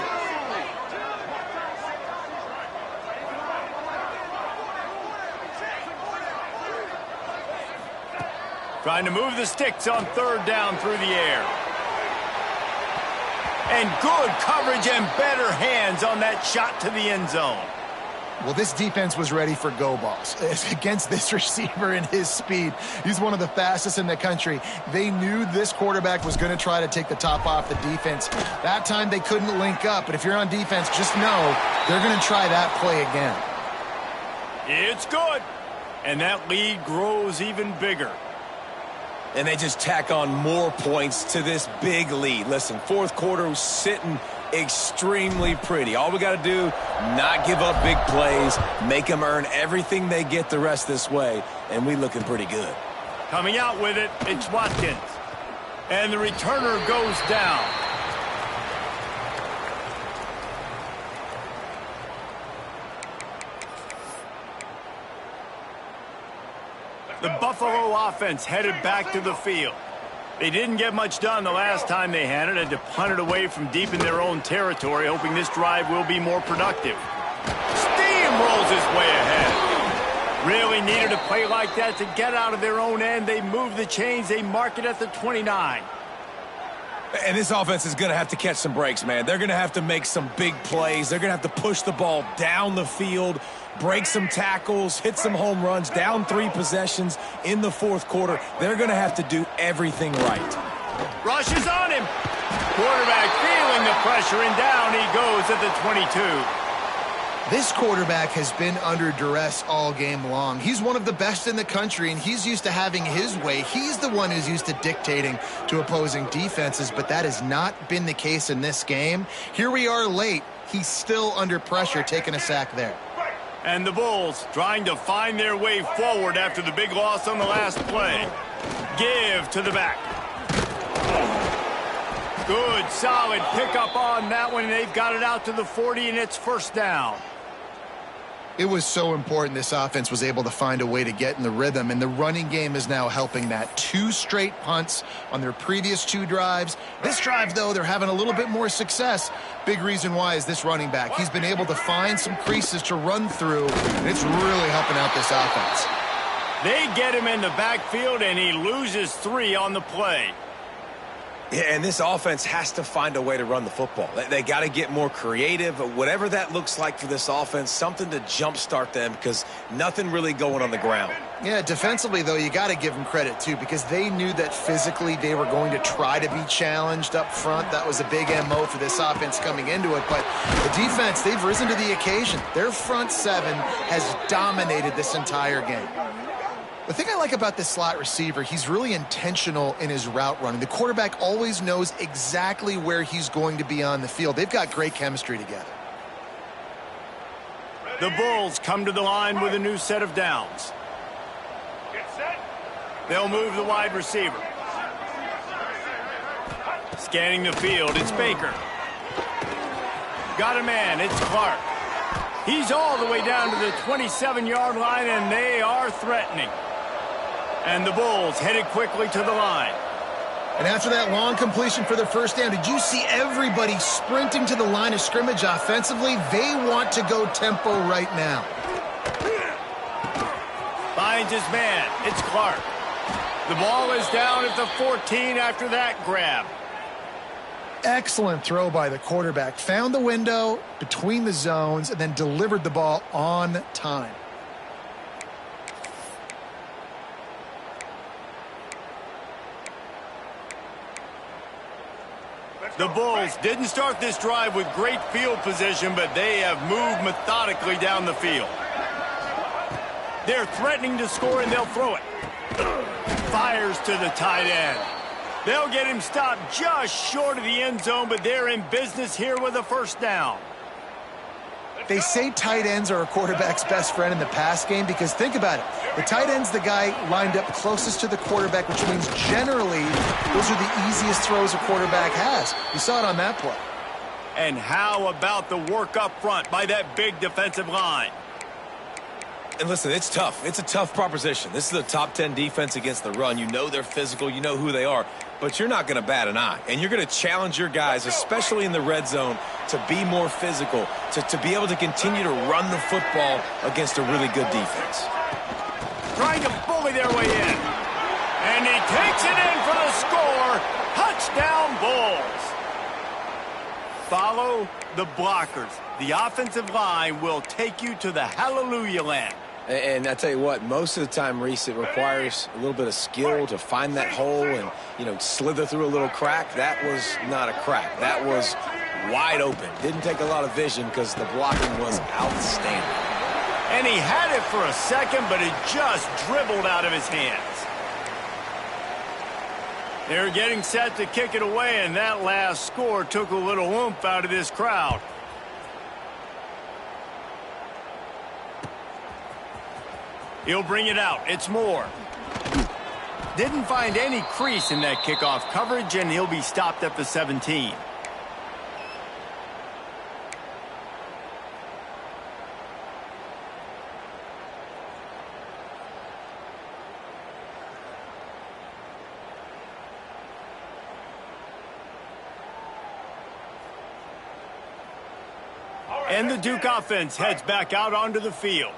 Trying to move the sticks on third down through the air. And good coverage and better hands on that shot to the end zone. Well, this defense was ready for go balls. Against this receiver and his speed, he's one of the fastest in the country. They knew this quarterback was going to try to take the top off the defense. That time they couldn't link up, but if you're on defense, just know they're going to try that play again. It's good. And that lead grows even bigger. And they just tack on more points to this big lead. Listen, fourth quarter was sitting extremely pretty. All we got to do, not give up big plays, make them earn everything they get the rest this way, and we looking pretty good. Coming out with it, it's Watkins. And the returner goes down. The Buffalo offense headed back to the field. They didn't get much done the last time they had it. Had to punt it away from deep in their own territory, hoping this drive will be more productive. Steamrolls his way ahead. Really needed a play like that to get out of their own end. They move the chains. They mark it at the 29. And this offense is going to have to catch some breaks, man. They're going to have to make some big plays. They're going to have to push the ball down the field, break some tackles, hit some home runs, down 3 possessions in the fourth quarter. They're going to have to do everything right. Rush is on him. Quarterback feeling the pressure, and down he goes at the 22. This quarterback has been under duress all game long. He's one of the best in the country, and he's used to having his way. He's the one who's used to dictating to opposing defenses, but that has not been the case in this game. Here we are late. He's still under pressure, taking a sack there. And the Bulls trying to find their way forward after the big loss on the last play. Give to the back. Good, solid pickup on that one. They've got it out to the 40, and it's first down. It was so important this offense was able to find a way to get in the rhythm, and the running game is now helping that. 2 straight punts on their previous 2 drives. This drive, though, they're having a little bit more success. Big reason why is this running back. He's been able to find some creases to run through, and it's really helping out this offense. They get him in the backfield, and he loses 3 on the play. Yeah, and this offense has to find a way to run the football. They got to get more creative, whatever that looks like for this offense, something to jumpstart them because nothing really going on the ground. Yeah, defensively, though, you got to give them credit, too, because they knew that physically they were going to try to be challenged up front. That was a big MO for this offense coming into it. But the defense, they've risen to the occasion. Their front 7 has dominated this entire game. The thing I like about this slot receiver, he's really intentional in his route running. The quarterback always knows exactly where he's going to be on the field. They've got great chemistry together. The Bulls come to the line with a new set of downs. They'll move the wide receiver. Scanning the field, it's Baker. Got a man, it's Clark. He's all the way down to the 27-yard line, and they are threatening. And the Bulls headed quickly to the line. And after that long completion for their first down, did you see everybody sprinting to the line of scrimmage offensively? They want to go tempo right now. Finds his man. It's Clark. The ball is down at the 14 after that grab. Excellent throw by the quarterback. Found the window between the zones and then delivered the ball on time. The Bulls didn't start this drive with great field position, but they have moved methodically down the field. They're threatening to score, and they'll throw it. Fires to the tight end. They'll get him stopped just short of the end zone, but they're in business here with a first down. They say tight ends are a quarterback's best friend in the pass game because think about it. The tight end's the guy lined up closest to the quarterback, which means generally those are the easiest throws a quarterback has. You saw it on that play. And how about the work up front by that big defensive line? And listen, it's tough. It's a tough proposition. This is a top 10 defense against the run. You know they're physical. You know who they are. But you're not going to bat an eye. And you're going to challenge your guys, especially in the red zone, to be more physical, to be able to continue to run the football against a really good defense. Trying to bully their way in. And he takes it in for the score. Touchdown, Bulls. Follow the blockers. The offensive line will take you to the hallelujah land. And I tell you what, most of the time, Reese, it requires a little bit of skill to find that hole and, slither through a little crack. That was not a crack. That was wide open. Didn't take a lot of vision because the blocking was outstanding. And he had it for a second, but it just dribbled out of his hands. They're getting set to kick it away, and that last score took a little oomph out of this crowd. He'll bring it out. It's Moore. Didn't find any crease in that kickoff coverage, and he'll be stopped at the 17. And the Duke offense heads back out onto the field.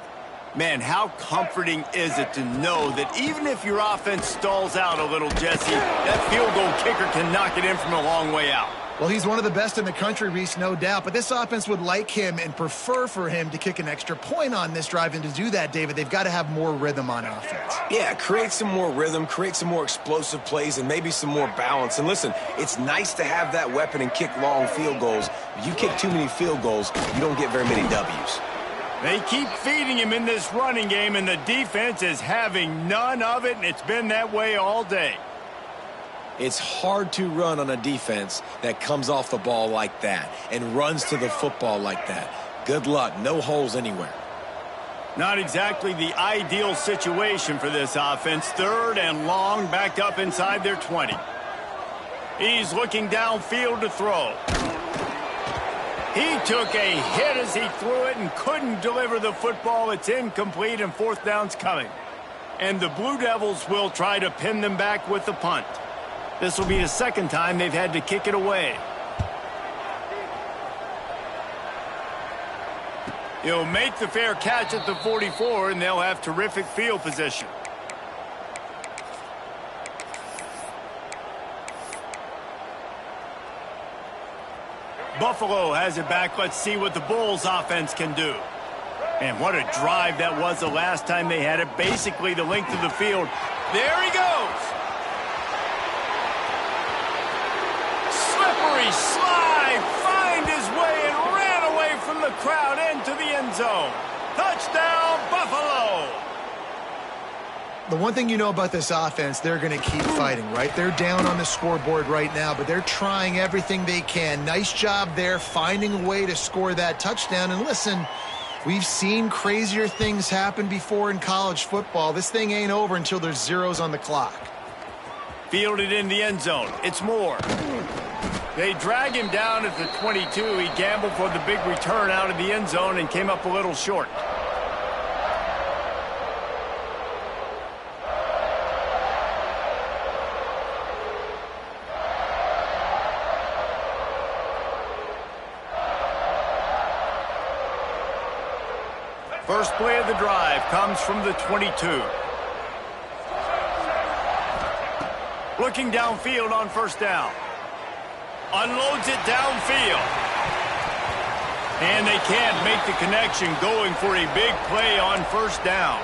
Man, how comforting is it to know that even if your offense stalls out a little, Jesse, that field goal kicker can knock it in from a long way out. Well, he's one of the best in the country, Reese, no doubt. But this offense would like him and prefer for him to kick an extra point on this drive. And to do that, David, they've got to have more rhythm on offense. Yeah, create some more rhythm, create some more explosive plays, and maybe some more balance. And listen, it's nice to have that weapon and kick long field goals. If you kick too many field goals, you don't get very many W's. They keep feeding him in this running game, and the defense is having none of it, and it's been that way all day. It's hard to run on a defense that comes off the ball like that and runs to the football like that. Good luck. No holes anywhere. Not exactly the ideal situation for this offense. 3rd and long, back up inside their 20. He's looking downfield to throw. He took a hit as he threw it and couldn't deliver the football. It's incomplete, and 4th down's coming. And the Blue Devils will try to pin them back with the punt. This will be the 2nd time they've had to kick it away. He'll make the fair catch at the 44, and they'll have terrific field position. Buffalo has it back. Let's see what the Bulls offense can do. And what a drive that was the last time they had it. Basically the length of the field. There he goes. Slippery slide. Find his way and ran away from the crowd into the end zone. Touchdown, Buffalo. The one thing you know about this offense, they're going to keep fighting, right? They're down on the scoreboard right now, but they're trying everything they can. Nice job there, finding a way to score that touchdown. And listen, we've seen crazier things happen before in college football. This thing ain't over until there's zeros on the clock. Fielded in the end zone. It's Moore. They drag him down at the 22. He gambled for the big return out of the end zone and came up a little short. First play of the drive comes from the 22. Looking downfield on 1st down. Unloads it downfield. And they can't make the connection, going for a big play on 1st down.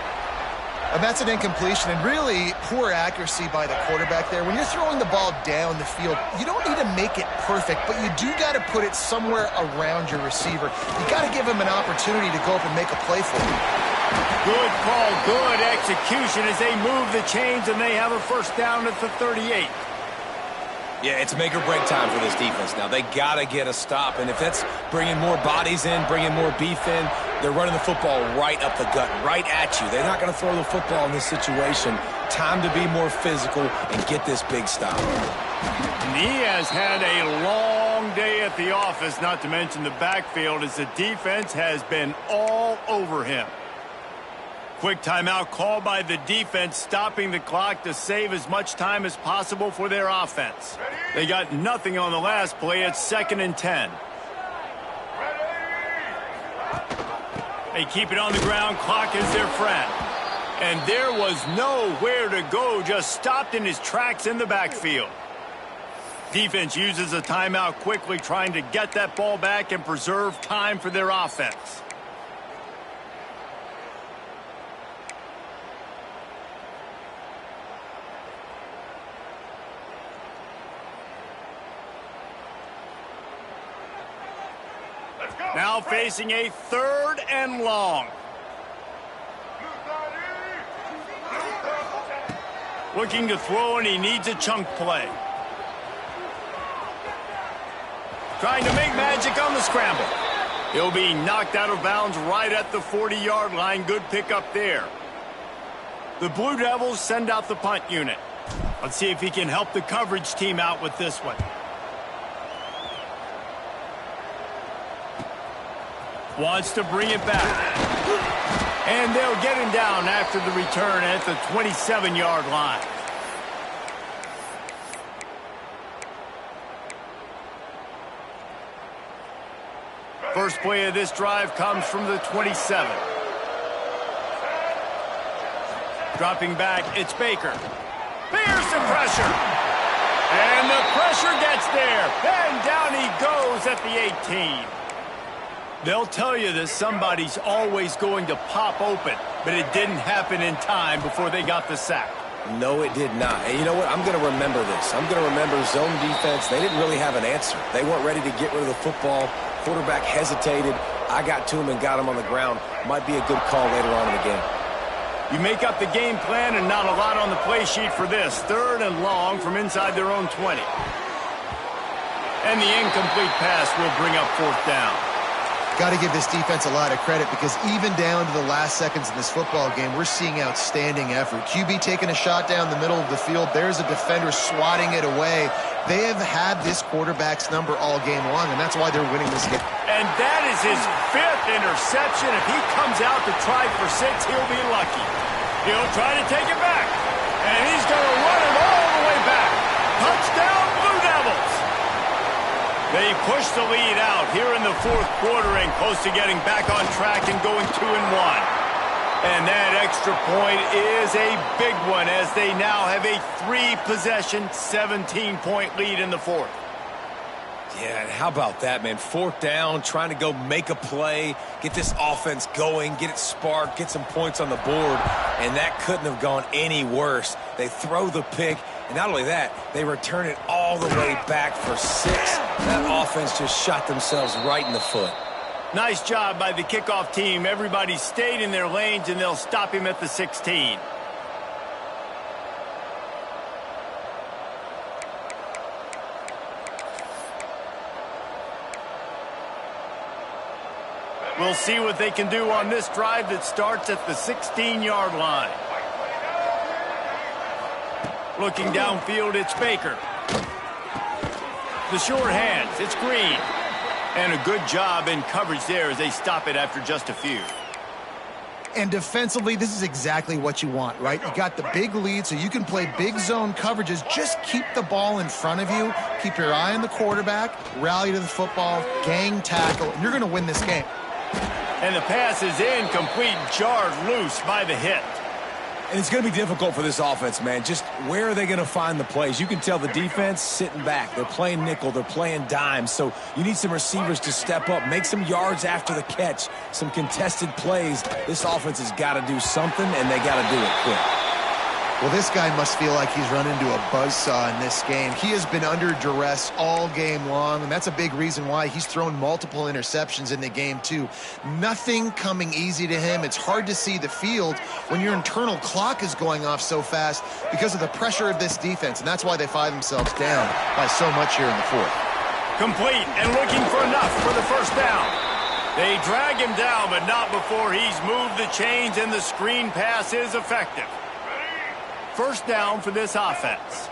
And that's an incompletion, and really poor accuracy by the quarterback there. When you're throwing the ball down the field, you don't need to make it perfect, but you do got to put it somewhere around your receiver. You got to give him an opportunity to go up and make a play for you. Good call, good execution as they move the chains, and they have a 1st down at the 38. Yeah, it's make or break time for this defense now. They got to get a stop, and if that's bringing more bodies in, bringing more beef in, they're running the football right up the gut, right at you. They're not going to throw the football in this situation. Time to be more physical and get this big stop. And he has had a long day at the office, not to mention the backfield, as the defense has been all over him. Quick timeout called by the defense, stopping the clock to save as much time as possible for their offense. They got nothing on the last play. It's 2nd and 10. They keep it on the ground. Clock is their friend. And there was nowhere to go, just stopped in his tracks in the backfield. Defense uses a timeout quickly, trying to get that ball back and preserve time for their offense. Now facing a 3rd and long. Looking to throw, and he needs a chunk play. Trying to make magic on the scramble. He'll be knocked out of bounds right at the 40-yard line. Good pickup there. The Blue Devils send out the punt unit. Let's see if he can help the coverage team out with this one. Wants to bring it back. And they'll get him down after the return at the 27-yard line. First play of this drive comes from the 27. Dropping back, it's Baker. Fearsome pressure. And the pressure pressure gets there, and down he goes at the 18. They'll tell you that somebody's always going to pop open, but it didn't happen in time before they got the sack. No, it did not. And you know what? I'm going to remember this. I'm going to remember zone defense. They didn't really have an answer. They weren't ready to get rid of the football. Quarterback hesitated. I got to him and got him on the ground. Might be a good call later on in the game. You make up the game plan and not a lot on the play sheet for this. 3rd and long from inside their own 20. And the incomplete pass will bring up 4th down. Got to give this defense a lot of credit because even down to the last seconds in this football game, we're seeing outstanding effort. QB taking a shot down the middle of the field. There's a defender swatting it away. They have had this quarterback's number all game long, and that's why they're winning this game. And that is his 5th interception. If he comes out to try for 6, he'll be lucky. He'll try to take it back, and he's going to run it all the way back. Touchdown, Blue Devils! They push the lead out here in the 4th quarter and close to getting back on track and going 2-1. And that extra point is a big one as they now have a 3-possession, 17-point lead in the 4th. Yeah, and how about that, man? 4th down, trying to go make a play, get this offense going, get it sparked, get some points on the board, and that couldn't have gone any worse. They throw the pick, and not only that, they return it all the way back for 6. That offense just shot themselves right in the foot. Nice job by the kickoff team. Everybody stayed in their lanes, and they'll stop him at the 16. We'll see what they can do on this drive that starts at the 16-yard line. Looking downfield, it's Baker. The short hands, it's Green. And a good job in coverage there as they stop it after just a few. And defensively, this is exactly what you want, right? You got the big lead, so you can play big zone coverages. Just keep the ball in front of you. Keep your eye on the quarterback. Rally to the football. Gang tackle. And you're going to win this game. And the pass is incomplete, jarred loose by the hit. And it's going to be difficult for this offense, man. Just where are they going to find the plays? You can tell the defense sitting back. They're playing nickel. They're playing dime. So you need some receivers to step up, make some yards after the catch, some contested plays. This offense has got to do something, and they got to do it quick. Well, this guy must feel like he's run into a buzzsaw in this game. He has been under duress all game long, and that's a big reason why he's thrown multiple interceptions in the game, too. Nothing coming easy to him. It's hard to see the field when your internal clock is going off so fast because of the pressure of this defense, and that's why they find themselves down by so much here in the 4th. Complete and looking for enough for the 1st down. They drag him down, but not before he's moved the chains, and the screen pass is effective. 1st down for this offense.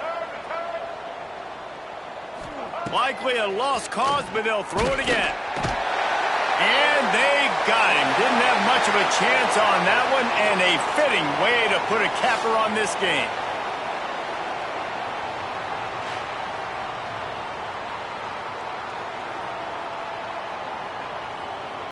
Likely a lost cause, but they'll throw it again. And they got him. Didn't have much of a chance on that one, and a fitting way to put a capper on this game.